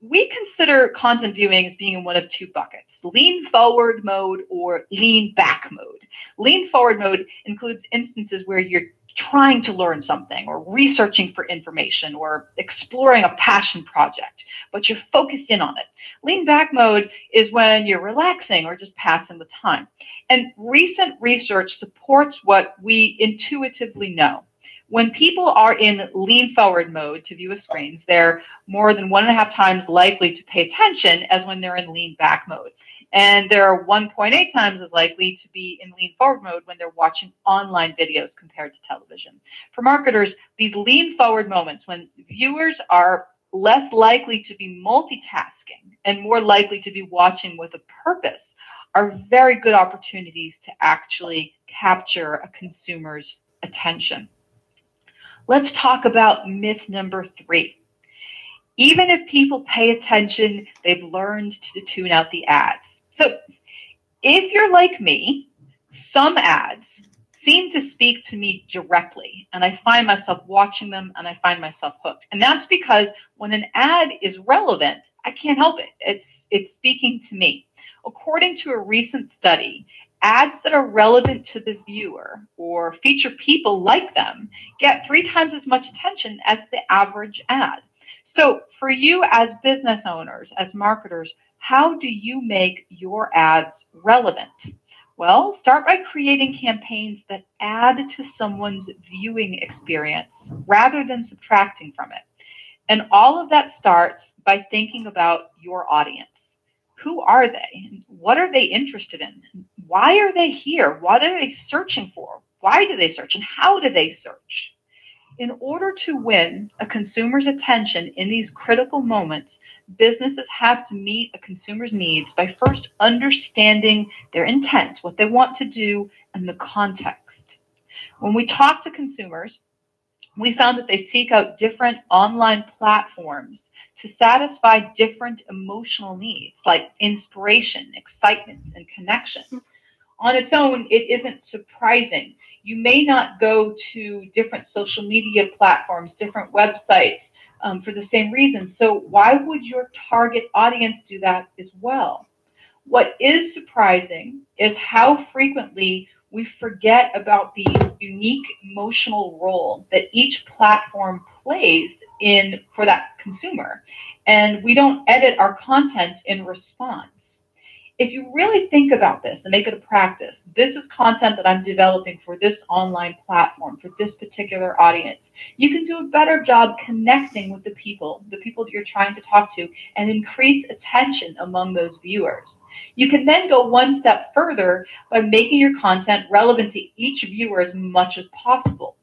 [SPEAKER 3] We consider content viewing as being in one of two buckets: lean forward mode or lean back mode. Lean forward mode includes instances where you're trying to learn something or researching for information or exploring a passion project, but you're focused in on it. Lean back mode is when you're relaxing or just passing the time. And recent research supports what we intuitively know. When people are in lean forward mode to view a screen, they're more than 1.5 times likely to pay attention as when they're in lean back mode. And they're 1.8 times as likely to be in lean forward mode when they're watching online videos compared to television. For marketers, these lean forward moments, when viewers are less likely to be multitasking and more likely to be watching with a purpose, are very good opportunities to actually capture a consumer's attention. Let's talk about myth number 3. Even if people pay attention, they've learned to tune out the ads. So if you're like me, some ads seem to speak to me directly, and I find myself watching them and I find myself hooked. And that's because when an ad is relevant, I can't help it. It's speaking to me. According to a recent study, ads that are relevant to the viewer or feature people like them get 3 times as much attention as the average ad. So for you as business owners, as marketers, how do you make your ads relevant? Well, start by creating campaigns that add to someone's viewing experience rather than subtracting from it. And all of that starts by thinking about your audience. Who are they? What are they interested in? Why are they here? What are they searching for? Why do they search? And how do they search? In order to win a consumer's attention in these critical moments, businesses have to meet a consumer's needs by first understanding their intent, what they want to do, and the context. When we talk to consumers, we found that they seek out different online platforms to satisfy different emotional needs like inspiration, excitement, and connection. On its own, it isn't surprising. You may not go to different social media platforms, different websites for the same reason. So why would your target audience do that as well? What is surprising is how frequently we forget about the unique emotional role that each platform plays for that consumer. And we don't edit our content in response. if you really think about this and make it a practice, this is content that I'm developing for this online platform, for this particular audience. You can do a better job connecting with the people that you're trying to talk to, and increase attention among those viewers. You can then go one step further by making your content relevant to each viewer as much as possible.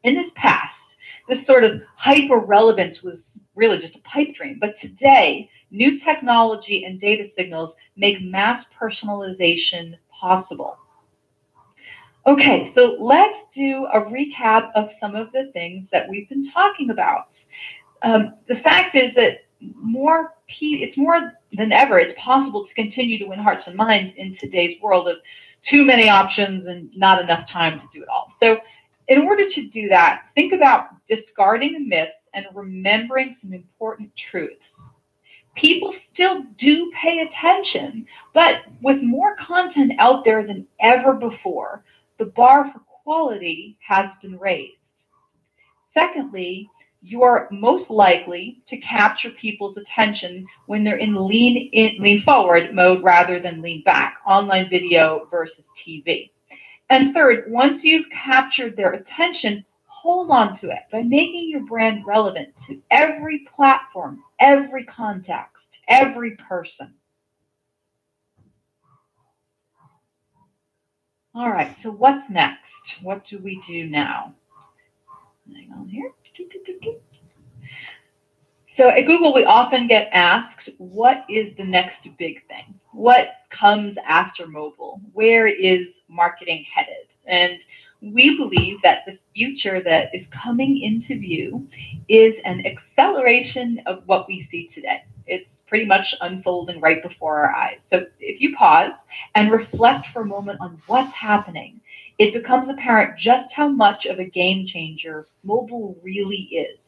[SPEAKER 3] In this past, this sort of hyper relevance was really just a pipe dream. But today, new technology and data signals make mass personalization possible. Okay, so let's do a recap of some of the things that we've been talking about. The fact is that it's more than ever, it's possible to continue to win hearts and minds in today's world of too many options and not enough time to do it all. So in order to do that, think about discarding myths and remembering some important truths. People still do pay attention, but with more content out there than ever before, the bar for quality has been raised. Secondly, you are most likely to capture people's attention when they're in lean forward mode rather than lean back, online video versus TV. And third, once you've captured their attention, hold on to it by making your brand relevant to every platform, every context, every person. All right, so what's next? What do we do now? Hang on here. So at Google, we often get asked, what is the next big thing? What comes after mobile? Where is marketing headed? And we believe that the future that is coming into view is an acceleration of what we see today. It's pretty much unfolding right before our eyes. So if you pause and reflect for a moment on what's happening, it becomes apparent just how much of a game changer mobile really is.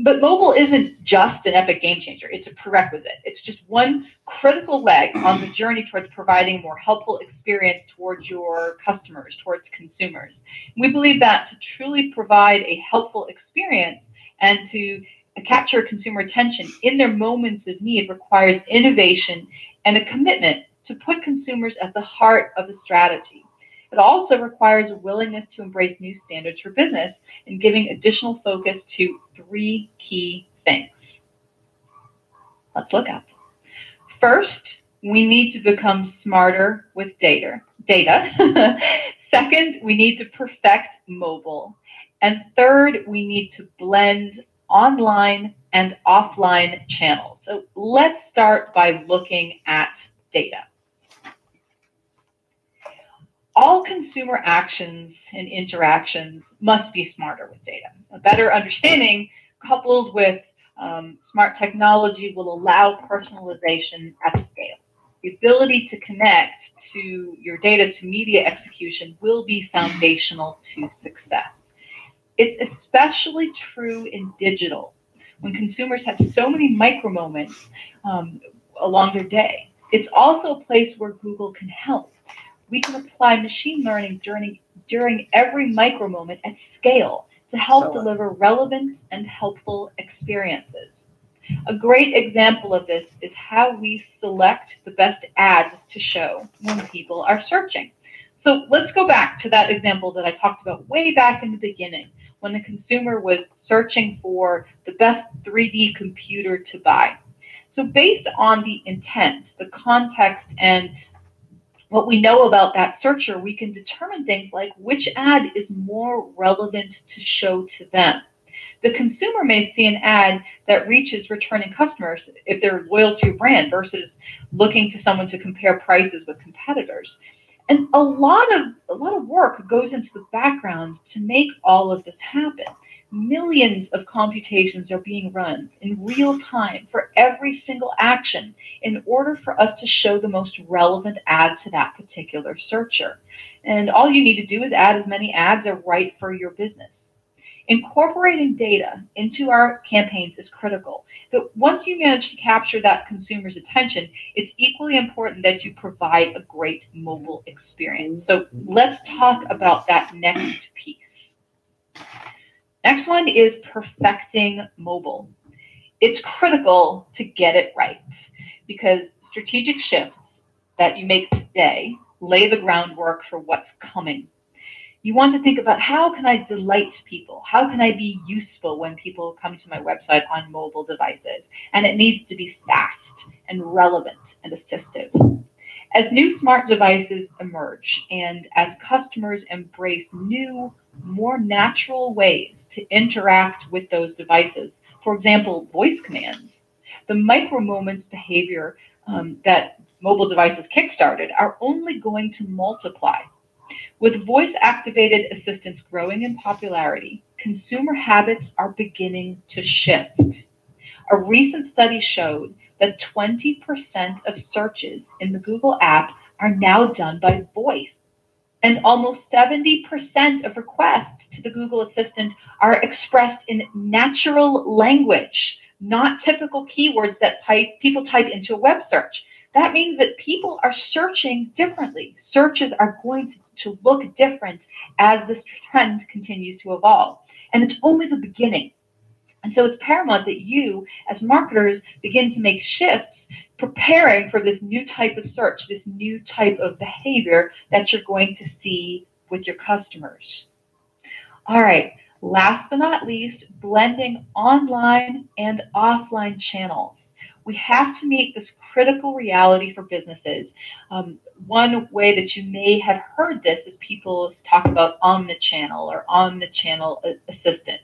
[SPEAKER 3] But mobile isn't just an epic game changer. It's a prerequisite. It's just one critical leg on the journey towards providing a more helpful experience towards your customers, towards consumers. We believe that to truly provide a helpful experience and to capture consumer attention in their moments of need requires innovation and a commitment to put consumers at the heart of the strategy. It also requires a willingness to embrace new standards for business and giving additional focus to three key things. Let's look at them. First, we need to become smarter with data. Second, we need to perfect mobile. And third, we need to blend online and offline channels. So let's start by looking at data. All consumer actions and interactions must be smarter with data. A better understanding coupled with smart technology will allow personalization at scale. The ability to connect to your data to media execution will be foundational to success. It's especially true in digital, when consumers have so many micro moments along their day. It's also a place where Google can help. We can apply machine learning during every micro moment at scale to help deliver relevant and helpful experiences. A great example of this is how we select the best ads to show when people are searching. So let's go back to that example that I talked about way back in the beginning, when the consumer was searching for the best 3D computer to buy. So based on the intent, the context, and what we know about that searcher, we can determine things like which ad is more relevant to show to them. The consumer may see an ad that reaches returning customers if they're loyal to your brand versus looking to someone to compare prices with competitors. And a lot of work goes into the background to make all of this happen. Millions of computations are being run in real time for every single action in order for us to show the most relevant ad to that particular searcher. And all you need to do is add as many ads that are right for your business. Incorporating data into our campaigns is critical. But once you manage to capture that consumer's attention, it's equally important that you provide a great mobile experience. So let's talk about that next piece. Next one is perfecting mobile. It's critical to get it right because strategic shifts that you make today lay the groundwork for what's coming. You want to think about, how can I delight people? How can I be useful when people come to my website on mobile devices? And it needs to be fast and relevant and assistive. As new smart devices emerge and as customers embrace new, more natural ways to interact with those devices, for example, voice commands, the micro moments behavior that mobile devices kickstarted are only going to multiply. With voice-activated assistants growing in popularity, consumer habits are beginning to shift. A recent study showed that 20% of searches in the Google app are now done by voice, and almost 70% of requests to the Google Assistant are expressed in natural language, not typical keywords that people type into a web search. That means that people are searching differently. Searches are going to look different as this trend continues to evolve. And it's only the beginning. And so it's paramount that you, as marketers, begin to make shifts preparing for this new type of search, this new type of behavior that you're going to see with your customers. All right, last but not least, blending online and offline channels. We have to meet this critical reality for businesses. One way that you may have heard this is people talk about omnichannel or omnichannel assistance.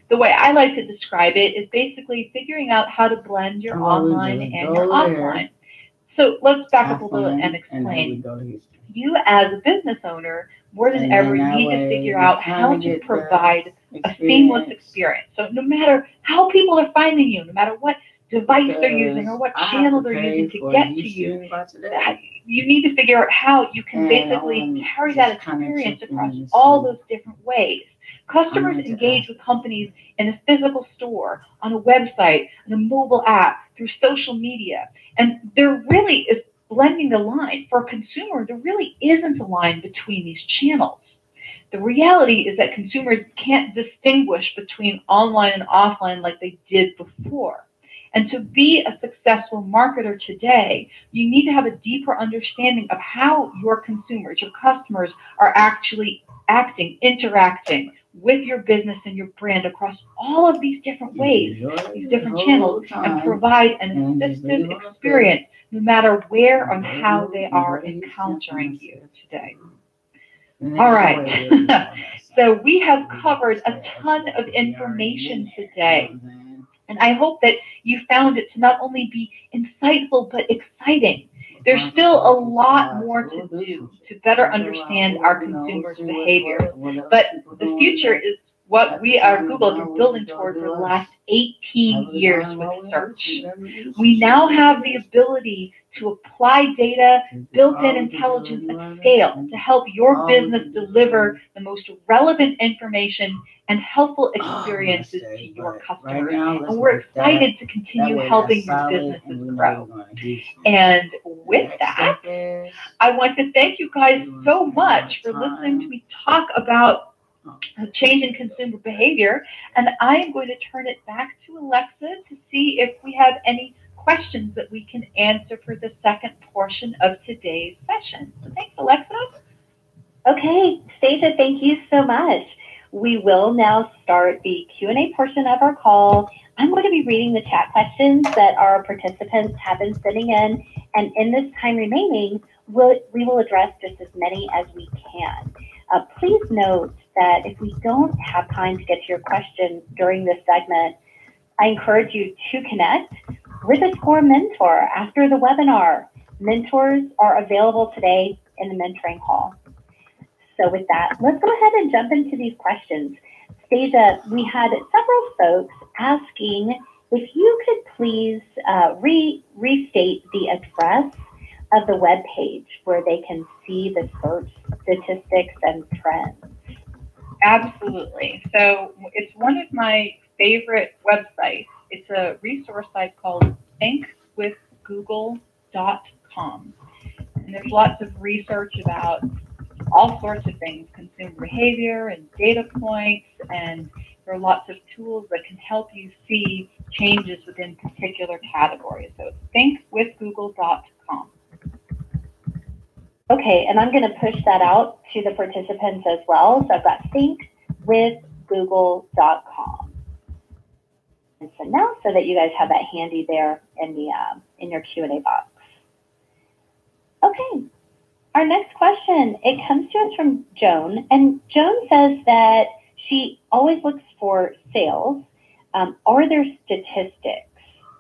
[SPEAKER 3] The way I like to describe it is basically figuring out how to blend your online and your offline. So let's back up a little and explain. You as a business owner, more than ever, need to figure out how to provide a seamless experience. So no matter how people are finding you, no matter what device they're using or what channel they're using to get to you, you need to figure out how you can basically carry that experience across all those different ways. Customers engage with companies in a physical store, on a website, on a mobile app, through social media. And there really is blending the line. For a consumer, there really isn't a line between these channels. The reality is that consumers can't distinguish between online and offline like they did before. And to be a successful marketer today, you need to have a deeper understanding of how your consumers, your customers, are actually acting, interacting with your business and your brand across all of these different ways, these different channels, and provide an assistive experience no matter where and how they are encountering you today. All right. So we have covered a ton of information today. And I hope that you found it to not only be insightful, but exciting. There's still a lot more to do to better understand our consumers' behavior. But the future is what we at Google have been building toward for the last 18 years with search. We now have the ability to apply data, built-in intelligence at scale to help your business deliver the most relevant information and helpful experiences to your customers. And we're excited to continue helping your businesses grow. And with that, I want to thank you guys so much for listening to me talk about change in consumer behavior. And I am going to turn it back to Alexa to see if we have any questions that we can answer for the second portion of today's session. So thanks, Alexa.
[SPEAKER 2] Okay, Stacia, thank you so much. We will now start the Q&A portion of our call. I'm going to be reading the chat questions that our participants have been sending in, and in this time remaining, we will address just as many as we can. Please note that if we don't have time to get to your question during this segment, I encourage you to connect with a SCORE mentor after the webinar. Mentors are available today in the mentoring hall. So with that, let's go ahead and jump into these questions. Stasia, we had several folks asking if you could please restate the address of the web page where they can see the search statistics and trends.
[SPEAKER 3] Absolutely. So it's one of my favorite websites. It's a resource site called thinkwithgoogle.com. And there's lots of research about all sorts of things, consumer behavior and data points, and there are lots of tools that can help you see changes within particular categories. So it's thinkwithgoogle.com.
[SPEAKER 2] Okay, and I'm going to push that out to the participants as well. So I've got thinkwithgoogle.com. And so now, so that you guys have that handy there in the in your Q&A box. Okay, our next question, it comes to us from Joan, and Joan says that she always looks for sales. Are there statistics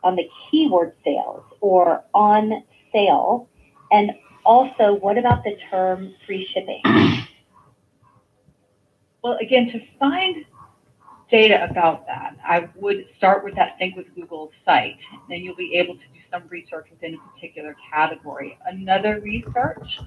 [SPEAKER 2] on the keyword sales or on sale? And also, what about the term free shipping?
[SPEAKER 3] Well, again, to find data about that, I would start with that Think with Google site. Then you'll be able to do some research within a particular category. Another research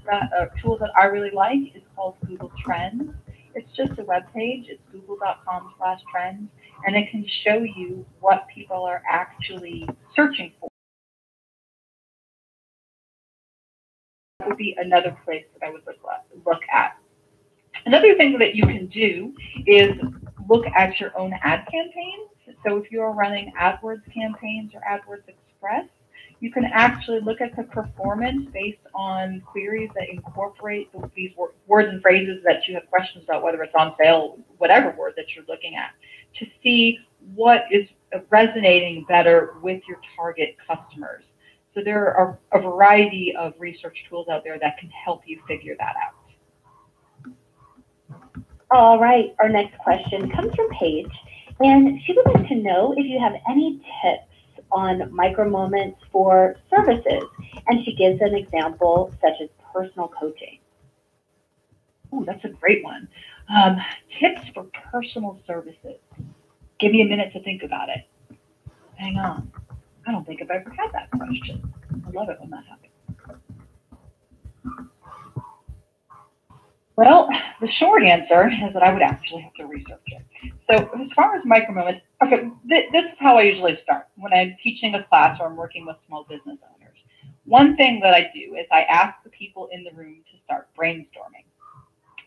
[SPEAKER 3] tool that I really like is called Google Trends. It's just a web page. It's google.com/trends, and it can show you what people are actually searching for. That would be another place that I would look at. Another thing that you can do is look at your own ad campaigns. So if you're running AdWords campaigns or AdWords Express, you can actually look at the performance based on queries that incorporate these words and phrases that you have questions about, whether it's on sale, whatever word that you're looking at, to see what is resonating better with your target customers. So there are a variety of research tools out there that can help you figure that out.
[SPEAKER 2] All right, our next question comes from Paige, and she would like to know if you have any tips on micro moments for services, and she gives an example such as personal coaching.
[SPEAKER 3] Oh, that's a great one. Tips for personal services. Give me a minute to think about it. Hang on. I don't think I've ever had that question. I love it when that happens. Well, the short answer is that I would actually have to research it. So as far as micro moments, okay, this is how I usually start when I'm teaching a class or I'm working with small business owners. One thing that I do is I ask the people in the room to start brainstorming.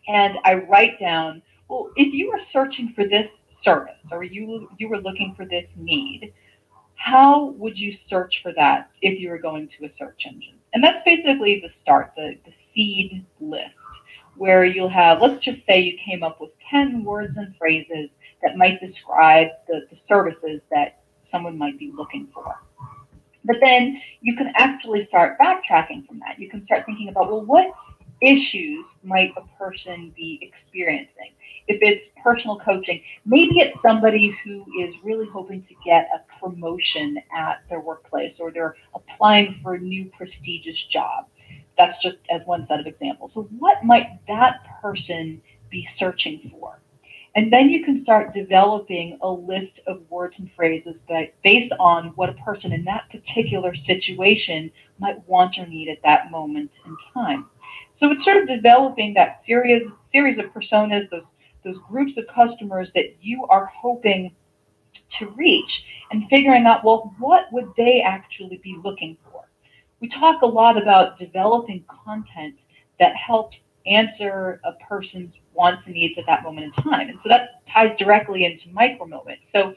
[SPEAKER 3] And I write down, well, if you were searching for this service or you were looking for this need, how would you search for that if you were going to a search engine? And that's basically the start, the seed list, where you'll have, let's just say you came up with 10 words and phrases that might describe the services that someone might be looking for. But then you can actually start backtracking from that. You can start thinking about, well, what issues might a person be experiencing? If it's personal coaching, maybe it's somebody who is really hoping to get a promotion at their workplace, or they're applying for a new prestigious job. That's just as one set of examples. So what might that person be searching for? And then you can start developing a list of words and phrases that based on what a person in that particular situation might want or need at that moment in time. So it's sort of developing that series of personas, those groups of customers that you are hoping to reach, and figuring out, well, what would they actually be looking for? We talk a lot about developing content that helps answer a person's wants and needs at that moment in time. And so that ties directly into micro moments. So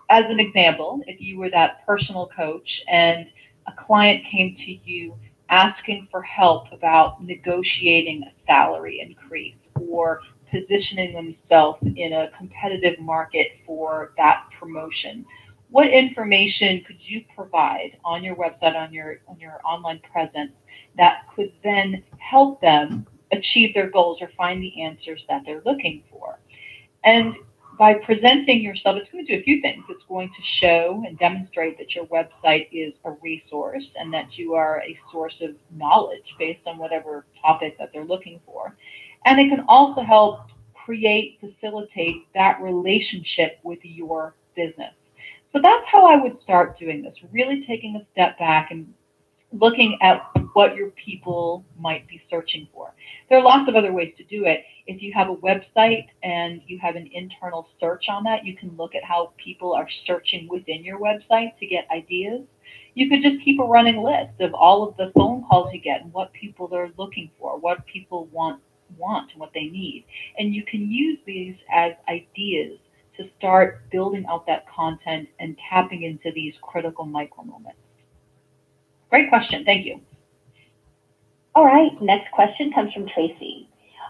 [SPEAKER 3] as an example, if you were that personal coach and a client came to you asking for help about negotiating a salary increase or positioning themselves in a competitive market for that promotion, what information could you provide on your website, on your online presence, that could then help them achieve their goals or find the answers that they're looking for? And by presenting yourself, it's going to do a few things. It's going to show and demonstrate that your website is a resource and that you are a source of knowledge based on whatever topic that they're looking for. And it can also help facilitate that relationship with your business. So that's how I would start doing this, really taking a step back and looking at what your people might be searching for. There are lots of other ways to do it. If you have a website and you have an internal search on that, you can look at how people are searching within your website to get ideas. You could just keep a running list of all of the phone calls you get and what people are looking for, what people want and what they need. And you can use these as ideas to start building out that content and tapping into these critical micro moments. Great question. Thank you.
[SPEAKER 2] All right, next question comes from Tracy.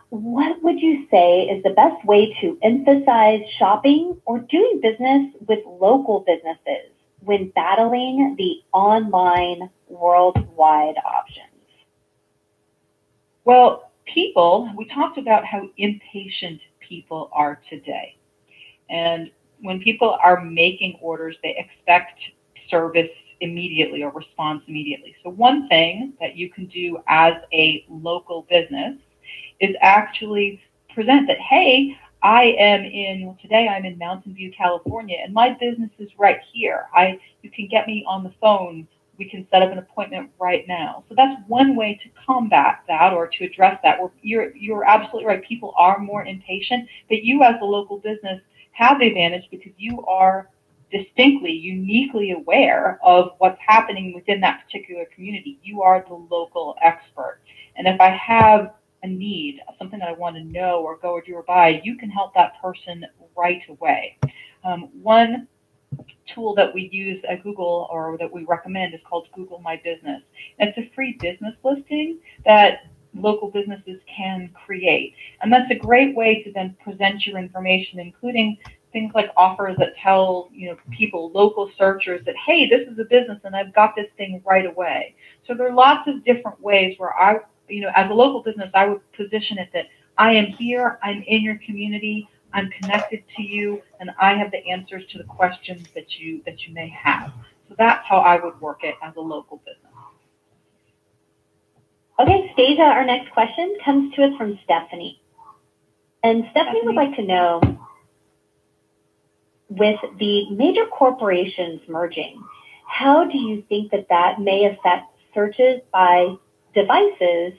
[SPEAKER 2] What would you say is the best way to emphasize shopping or doing business with local businesses when battling the online worldwide options?
[SPEAKER 3] Well, we talked about how impatient people are today. And when people are making orders, they expect service immediately or response immediately. So one thing that you can do as a local business is actually present that, hey, today I'm in Mountain View, California, and my business is right here. You can get me on the phone. We can set up an appointment right now. So that's one way to combat that or to address that. You're absolutely right. People are more impatient, but you as a local business have the advantage because you are distinctly, uniquely aware of what's happening within that particular community. You are the local expert. And if I have a need, something that I want to know or go or do or buy, you can help that person right away. One tool that we use at Google or that we recommend is called Google My Business. And it's a free business listing that local businesses can create. And that's a great way to then present your information, including things like offers that tell people, local searchers, that, hey, this is a business and I've got this thing right away. So there are lots of different ways where as a local business, I would position it that I am here, I'm in your community, I'm connected to you, and I have the answers to the questions that you may have. So that's how I would work it as a local business.
[SPEAKER 2] Okay, Stasia, our next question comes to us from Stephanie. And Stephanie would like to know, with the major corporations merging, how do you think that may affect searches by devices,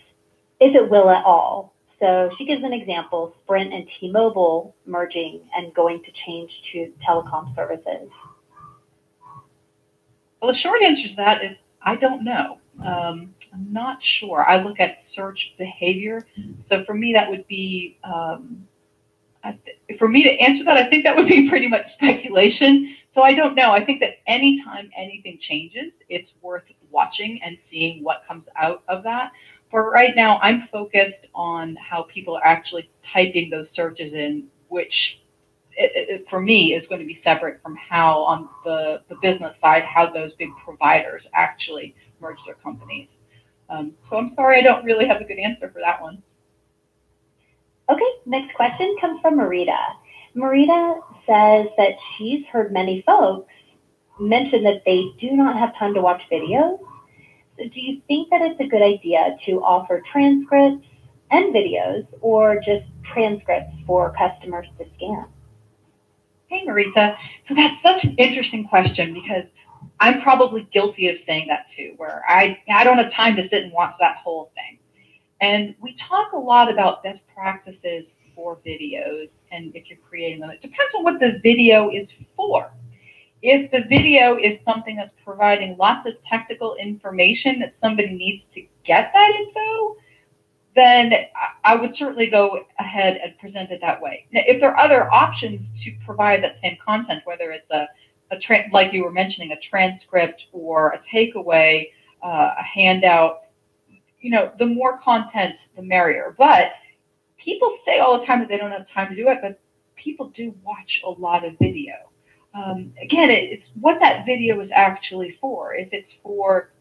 [SPEAKER 2] if it will at all? So she gives an example, Sprint and T-Mobile merging and going to change to telecom services.
[SPEAKER 3] Well, the short answer to that is I don't know. I'm not sure. I look at search behavior. So for me, that would be, for me to answer that, I think that would be pretty much speculation. So I don't know. I think that anytime anything changes, it's worth watching and seeing what comes out of that. For right now, I'm focused on how people are actually typing those searches in, which for me is going to be separate from how on the business side, how those big providers actually merge their companies. So I'm sorry, I don't really have a good answer for that one.
[SPEAKER 2] Okay, next question comes from Marita. Marita says that she's heard many folks mention that they do not have time to watch videos. So do you think that it's a good idea to offer transcripts and videos, or just transcripts for customers to scan?
[SPEAKER 3] Hey, Marita. So that's such an interesting question because I'm probably guilty of saying that too, where I don't have time to sit and watch that whole thing. And we talk a lot about best practices for videos and if you're creating them. It depends on what the video is for. If the video is something that's providing lots of technical information that somebody needs to get that info, then I would certainly go ahead and present it that way. Now, if there are other options to provide that same content, whether it's like you were mentioning, a transcript or a takeaway, a handout, the more content, the merrier. But people say all the time that they don't have time to do it, but people do watch a lot of video. Again, it's what that video is actually for. If it's for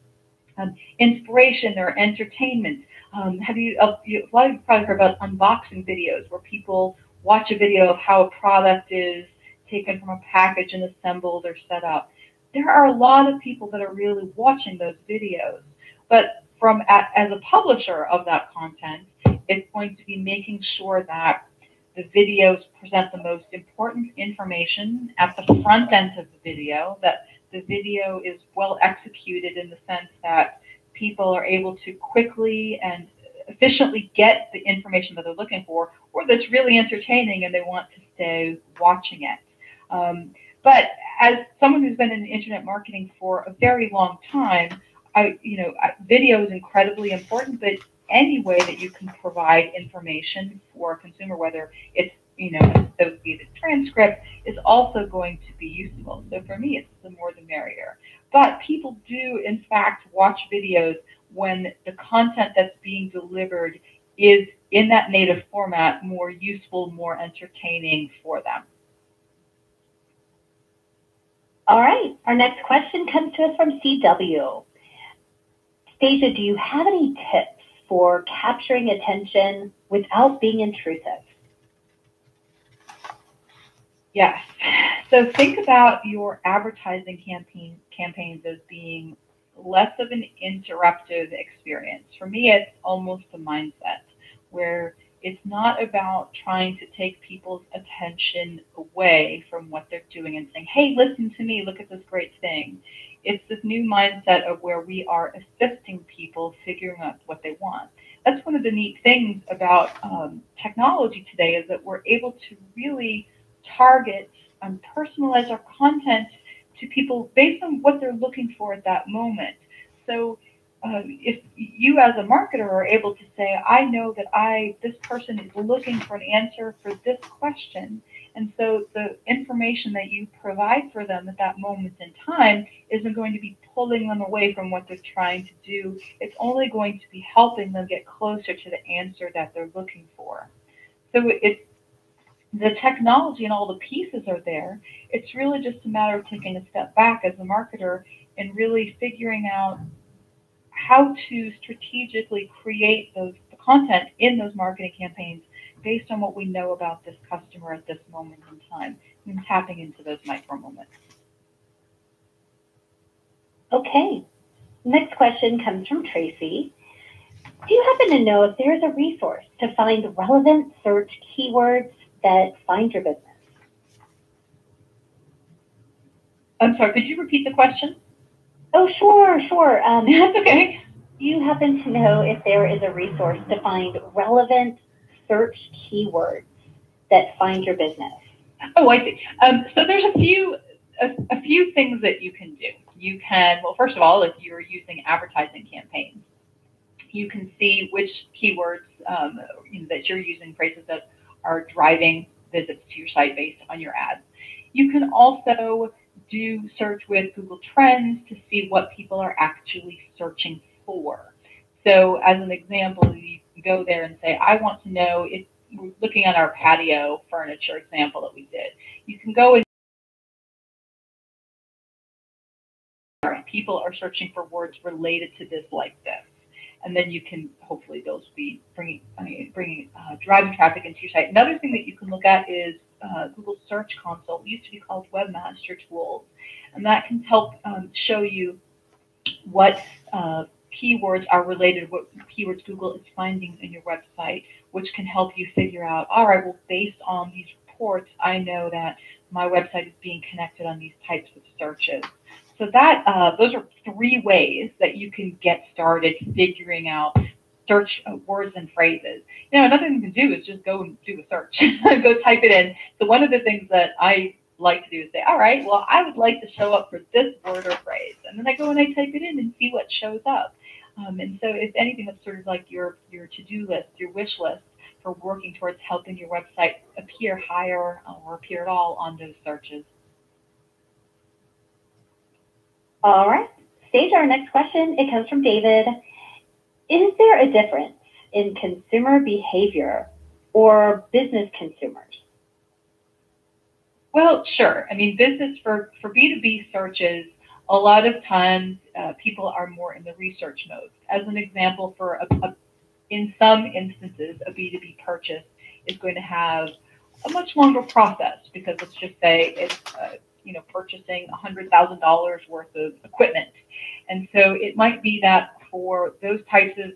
[SPEAKER 3] inspiration or entertainment, a lot of you probably heard about unboxing videos where people watch a video of how a product is taken from a package and assembled or set up. There are a lot of people that are really watching those videos, but as a publisher of that content, it's going to be making sure that the videos present the most important information at the front end of the video, that the video is well executed in the sense that people are able to quickly and efficiently get the information that they're looking for, or that's really entertaining and they want to stay watching it. But as someone who's been in internet marketing for a very long time, video is incredibly important, but any way that you can provide information for a consumer, whether it's an associated transcript, is also going to be useful. So for me, it's the more the merrier. But people do, in fact, watch videos when the content that's being delivered is in that native format more useful, more entertaining for them.
[SPEAKER 2] All right, our next question comes to us from CW. Stasia, do you have any tips for capturing attention without being intrusive?
[SPEAKER 3] Yes. So think about your advertising campaigns as being less of an interruptive experience. For me, it's almost a mindset where it's not about trying to take people's attention away from what they're doing and saying, hey, listen to me, look at this great thing. It's this new mindset of where we are assisting people figuring out what they want. That's one of the neat things about technology today, is that we're able to really target and personalize our content to people based on what they're looking for at that moment. So if you as a marketer are able to say, I know that this person is looking for an answer for this question, and so the information that you provide for them at that moment in time isn't going to be pulling them away from what they're trying to do. It's only going to be helping them get closer to the answer that they're looking for. So it's the technology and all the pieces are there. It's really just a matter of taking a step back as a marketer and really figuring out how to strategically create the content in those marketing campaigns based on what we know about this customer at this moment in time, and tapping into those micro moments.
[SPEAKER 2] Okay, next question comes from Tracy. Do you happen to know if there is a resource to find relevant search keywords that find your business?
[SPEAKER 3] I'm sorry, could you repeat the question?
[SPEAKER 2] Oh, sure.
[SPEAKER 3] That's okay.
[SPEAKER 2] Do you happen to know if there is a resource to find relevant search keywords that find your business?
[SPEAKER 3] Oh, I see. So there's a few things that you can do. You can, well, first of all, if you're using advertising campaigns, you can see which keywords that you're using, phrases that are driving visits to your site based on your ads. You can also do search with Google Trends to see what people are actually searching for. So as an example, you can go there and say, I want to know, if we're looking at our patio furniture example that we did, you can go and people are searching for words related to this like this. And then you can, hopefully those will be driving traffic into your site. Another thing that you can look at is Google Search Console. It used to be called Webmaster Tools. And that can help show you what keywords are related, what keywords Google is finding in your website, which can help you figure out, all right, well, based on these reports, I know that my website is being connected on these types of searches. So that those are three ways that you can get started figuring out search words and phrases. Another thing you can do is just go and do a search, go type it in. So one of the things that I like to do is say, all right, well, I would like to show up for this word or phrase. And then I go and I type it in and see what shows up. And so if anything, that's sort of like your to-do list, your wish list for working towards helping your website appear higher or appear at all on those searches.
[SPEAKER 2] All right, Stage, our next question, it comes from David. Is there a difference in consumer behavior or business consumers?
[SPEAKER 3] Well, sure. I mean, business for B2B searches, a lot of times people are more in the research mode. As an example, in some instances, a B2B purchase is going to have a much longer process because let's just say it's purchasing $100,000 worth of equipment, and so it might be that for those types of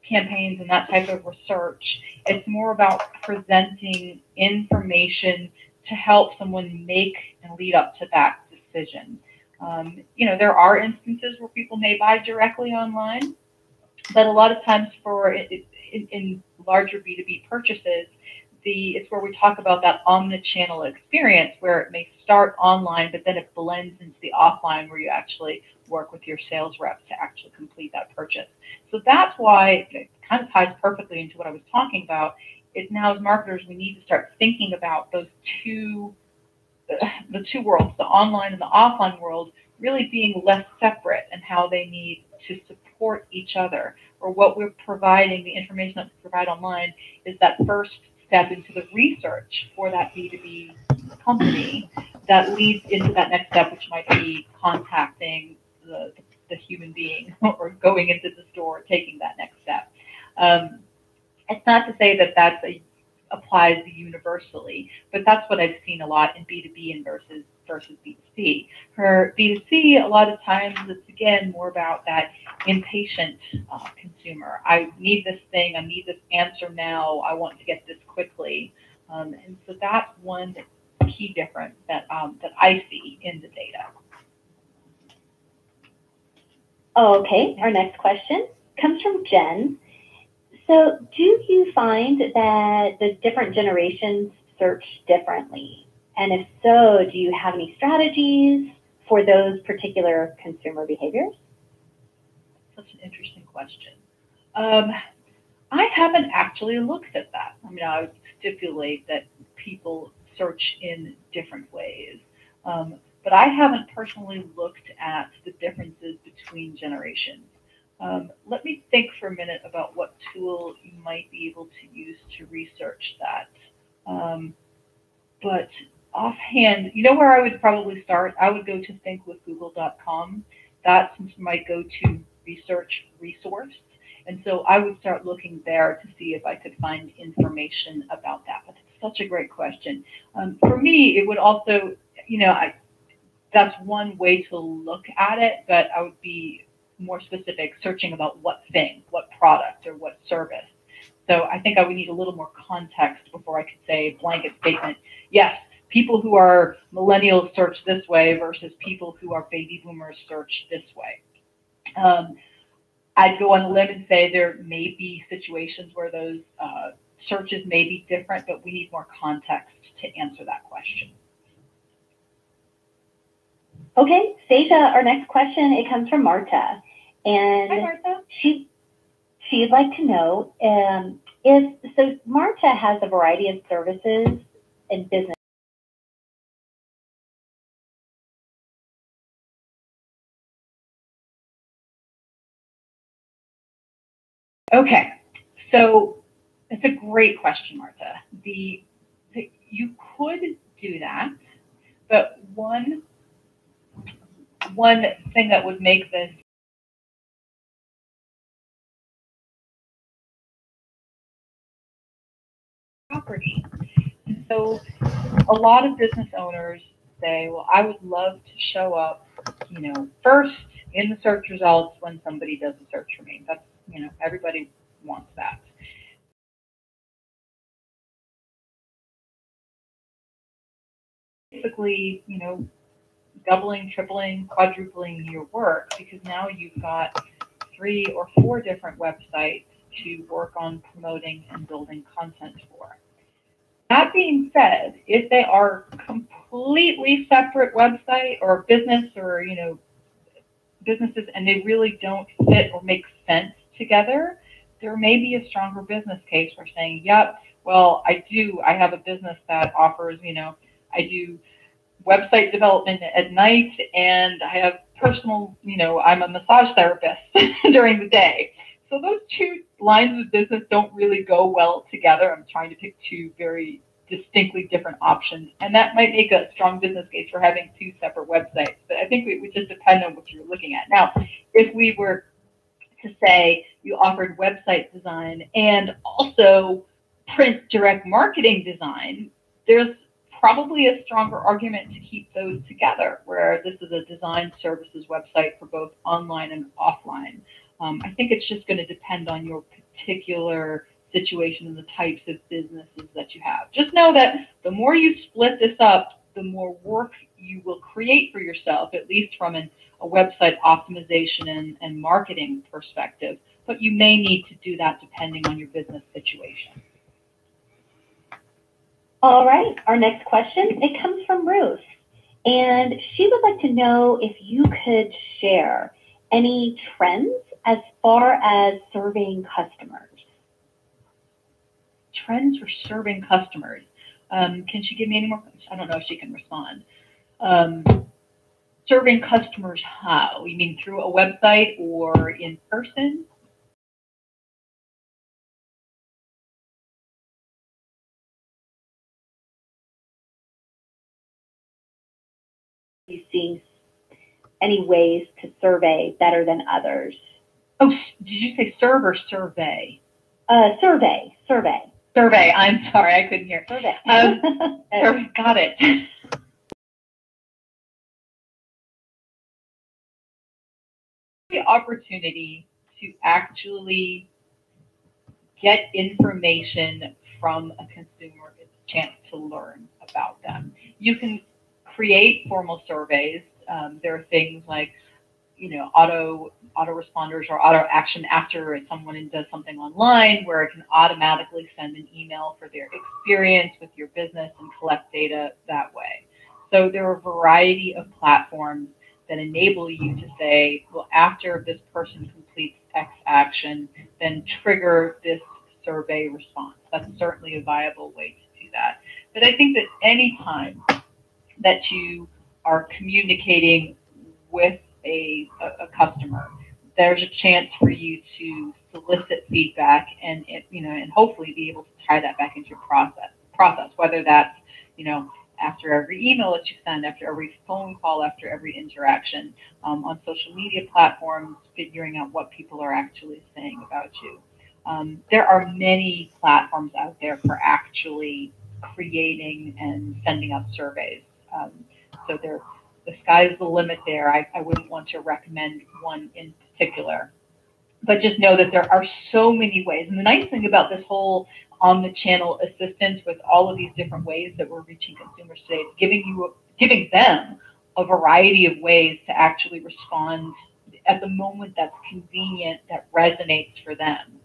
[SPEAKER 3] campaigns and that type of research, it's more about presenting information to help someone make and lead up to that decision. There are instances where people may buy directly online, but a lot of times in larger B2B purchases, it's where we talk about that omnichannel experience where it may start online, but then it blends into the offline where you actually work with your sales reps to actually complete that purchase. So that's why it kind of ties perfectly into what I was talking about. Now as marketers, we need to start thinking about the two worlds, the online and the offline world, really being less separate and how they need to support support each other, or what we're providing, the information that we provide online is that first step into the research for that B2B company that leads into that next step, which might be contacting the human being or going into the store, taking that next step. It's not to say that applies universally, but that's what I've seen a lot in B2B and versus B2C. For B2C, a lot of times it's again more about that impatient consumer. I need this thing, I need this answer now, I want to get this quickly. And so that's one key difference that I see in the data.
[SPEAKER 2] Okay, our next question comes from Jen. So do you find that the different generations search differently? And if so, do you have any strategies for those particular consumer behaviors?
[SPEAKER 3] Such an interesting question. I haven't actually looked at that. I mean, I would stipulate that people search in different ways. But I haven't personally looked at the differences between generations. Let me think for a minute about what tool you might be able to use to research that. But offhand, you know where I would probably start? I would go to thinkwithgoogle.com. That's my go-to research resource. And so I would start looking there to see if I could find information about that. But it's such a great question. For me, it would also, that's one way to look at it, but I would be more specific, searching about what thing, what product, or what service. So I think I would need a little more context before I could say a blanket statement. Yes, people who are millennials search this way versus people who are baby boomers search this way. I'd go on a limb and say there may be situations where those searches may be different, but we need more context to answer that question.
[SPEAKER 2] Okay, Seja, our next question, it comes from Marta. And
[SPEAKER 3] hi, Marta.
[SPEAKER 2] She'd like to know so Marta has a variety of services and business.
[SPEAKER 3] Okay, so it's a great question, Marta. You could do that, but one thing that would make this property. And so a lot of business owners say, well, I would love to show up, first in the search results when somebody does a search for me. That's, everybody wants that. Basically, doubling, tripling, quadrupling your work, because now you've got 3 or 4 different websites to work on promoting and building content for. That being said, if they are completely separate website or business or, businesses and they really don't fit or make sense together, there may be a stronger business case for saying, yep, well, I have a business that offers, I do website development at night, and I have personal, I'm a massage therapist during the day. So those 2 lines of business don't really go well together. I'm trying to pick 2 very distinctly different options, and that might make a strong business case for having 2 separate websites. But I think it would just depend on what you're looking at. Now, if we were to say you offered website design and also print direct marketing design, there's probably a stronger argument to keep those together, where this is a design services website for both online and offline. I think it's just going to depend on your particular situation and the types of businesses that you have. Just know that the more you split this up, the more work you will create for yourself, at least from a website optimization and marketing perspective. But you may need to do that depending on your business situation.
[SPEAKER 2] All right, our next question, it comes from Ruth. And she would like to know if you could share any trends as far as serving customers.
[SPEAKER 3] Trends for serving customers. Can she give me any more? I don't know if she can respond. serving customers how? You mean through a website or in person?
[SPEAKER 2] You seeing any ways to survey better than others?
[SPEAKER 3] Oh, did you say serve or survey?
[SPEAKER 2] Survey.
[SPEAKER 3] Survey. I'm sorry, I couldn't hear.
[SPEAKER 2] Survey.
[SPEAKER 3] Got it. The opportunity to actually get information from a consumer is a chance to learn about them. You can create formal surveys. There are things like, autoresponders or auto action after someone does something online, where it can automatically send an email for their experience with your business and collect data that way. So there are a variety of platforms that enable you to say, well, after this person completes X action, then trigger this survey response. That's certainly a viable way to do that. But I think that any time that you are communicating with a customer, there's a chance for you to solicit feedback and hopefully be able to tie that back into your process, whether that's, after every email that you send, after every phone call, after every interaction, on social media platforms, figuring out what people are actually saying about you. There are many platforms out there for actually creating and sending out surveys. So the sky's the limit there. I wouldn't want to recommend one in particular, but just know that there are so many ways. And the nice thing about this whole on-the-channel assistance with all of these different ways that we're reaching consumers today is giving them a variety of ways to actually respond at the moment that's convenient, that resonates for them.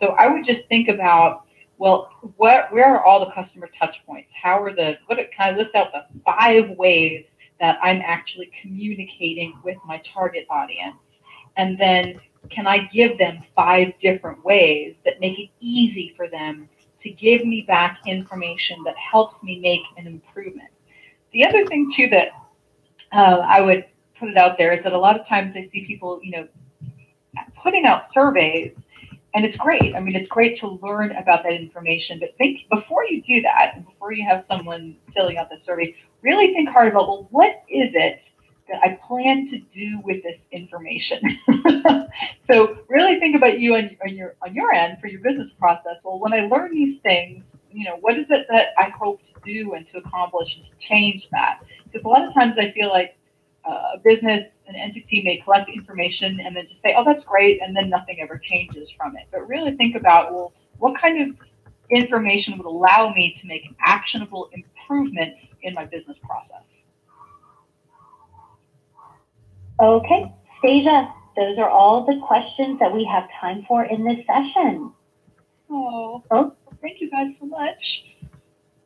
[SPEAKER 3] So I would just think about, well, where are all the customer touch points? Can I list out the 5 ways that I'm actually communicating with my target audience? And then can I give them 5 different ways that make it easy for them to give me back information that helps me make an improvement? The other thing too that I would put it out there is that a lot of times I see people, putting out surveys, and it's great. I mean, it's great to learn about that information, but think before you do that, and before you have someone filling out the survey, really think hard about, well, what is it that I plan to do with this information? So really think about you on your end for your business process. Well, when I learn these things, what is it that I hope to do and to accomplish and to change that? Because a lot of times I feel like a business, an entity may collect information and then just say, oh, that's great, and then nothing ever changes from it. But really think about, well, what kind of information would allow me to make actionable improvements in my business process?
[SPEAKER 2] Okay, Stasia, those are all the questions that we have time for in this session.
[SPEAKER 3] Oh, thank you guys so much.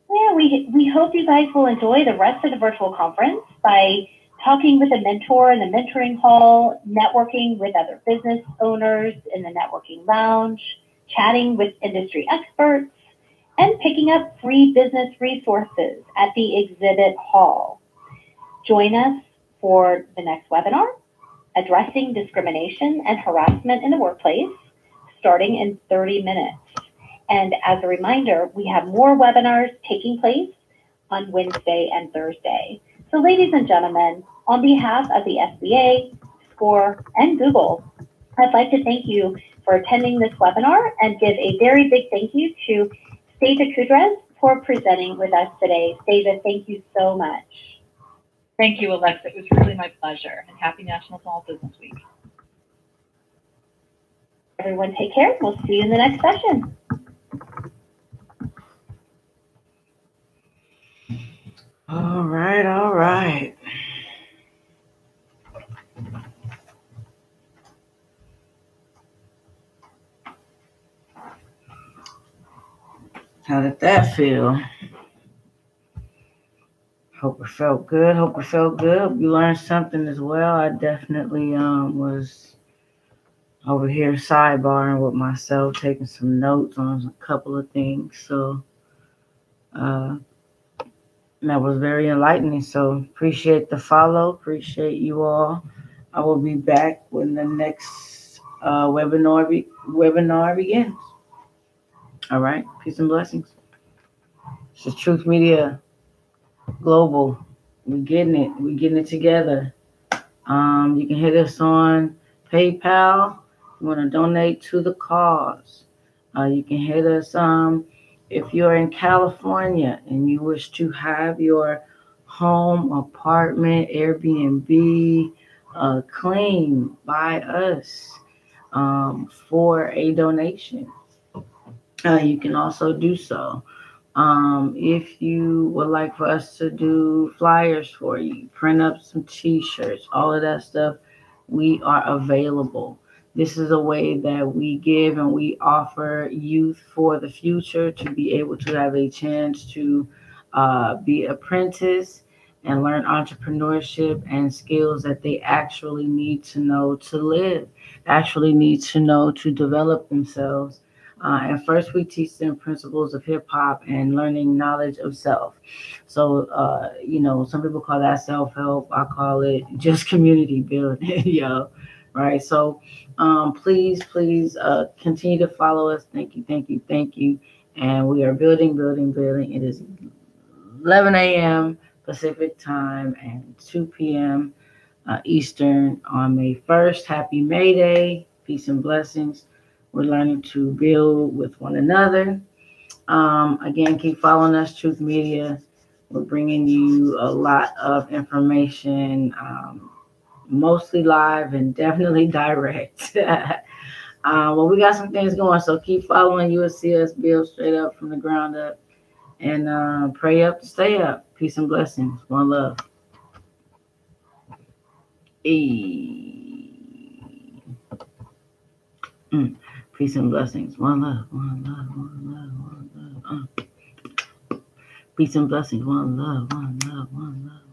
[SPEAKER 2] Yeah, we hope you guys will enjoy the rest of the virtual conference by talking with a mentor in the mentoring hall, networking with other business owners in the networking lounge, chatting with industry experts, and picking up free business resources at the exhibit hall. Join us for the next webinar, Addressing Discrimination and Harassment in the Workplace, starting in 30 minutes. And as a reminder, we have more webinars taking place on Wednesday and Thursday. So ladies and gentlemen, on behalf of the SBA, SCORE, and Google, I'd like to thank you for attending this webinar and give a very big thank you to Stasia TRUthe for presenting with us today. Stasia, thank you so much.
[SPEAKER 3] Thank you, Alexa. It was really my pleasure. And happy National Small Business Week.
[SPEAKER 2] Everyone take care. We'll see you in the next session.
[SPEAKER 1] All right, all right. How did that feel? Hope it felt good. Hope you learned something as well. I definitely was over here sidebarring with myself, taking some notes on a couple of things. So And that was very enlightening. So appreciate the follow. Appreciate you all. I will be back when the next webinar begins. All right. Peace and blessings. This is Truth Media Global. We're getting it. We're getting it together. You can hit us on PayPal. You want to donate to the cause. You can hit us if you're in California and you wish to have your home, apartment, Airbnb claimed by us for a donation. You can also do so. If you would like for us to do flyers for you, print up some t-shirts, all of that stuff, we are available. This is a way that we give and we offer youth for the future to be able to have a chance to be apprentice and learn entrepreneurship and skills that they actually need to know to live, actually need to know to develop themselves. And first, we teach them principles of hip hop and learning knowledge of self. So, some people call that self help. I call it just community building, yo. Right. So, please continue to follow us. Thank you, thank you, thank you. And we are building, building, building. It is 11 a.m. Pacific time and 2 p.m. Eastern on May 1st. Happy May Day. Peace and blessings. We're learning to build with one another. Again, keep following us, Truth Media. We're bringing you a lot of information, mostly live and definitely direct. Well, we got some things going, so keep following. You will see us build straight up from the ground up and pray up to stay up. Peace and blessings. One love. E. Mm. Peace and blessings. One love. One love. One love. One love. Peace and blessings. One love. One love. One love.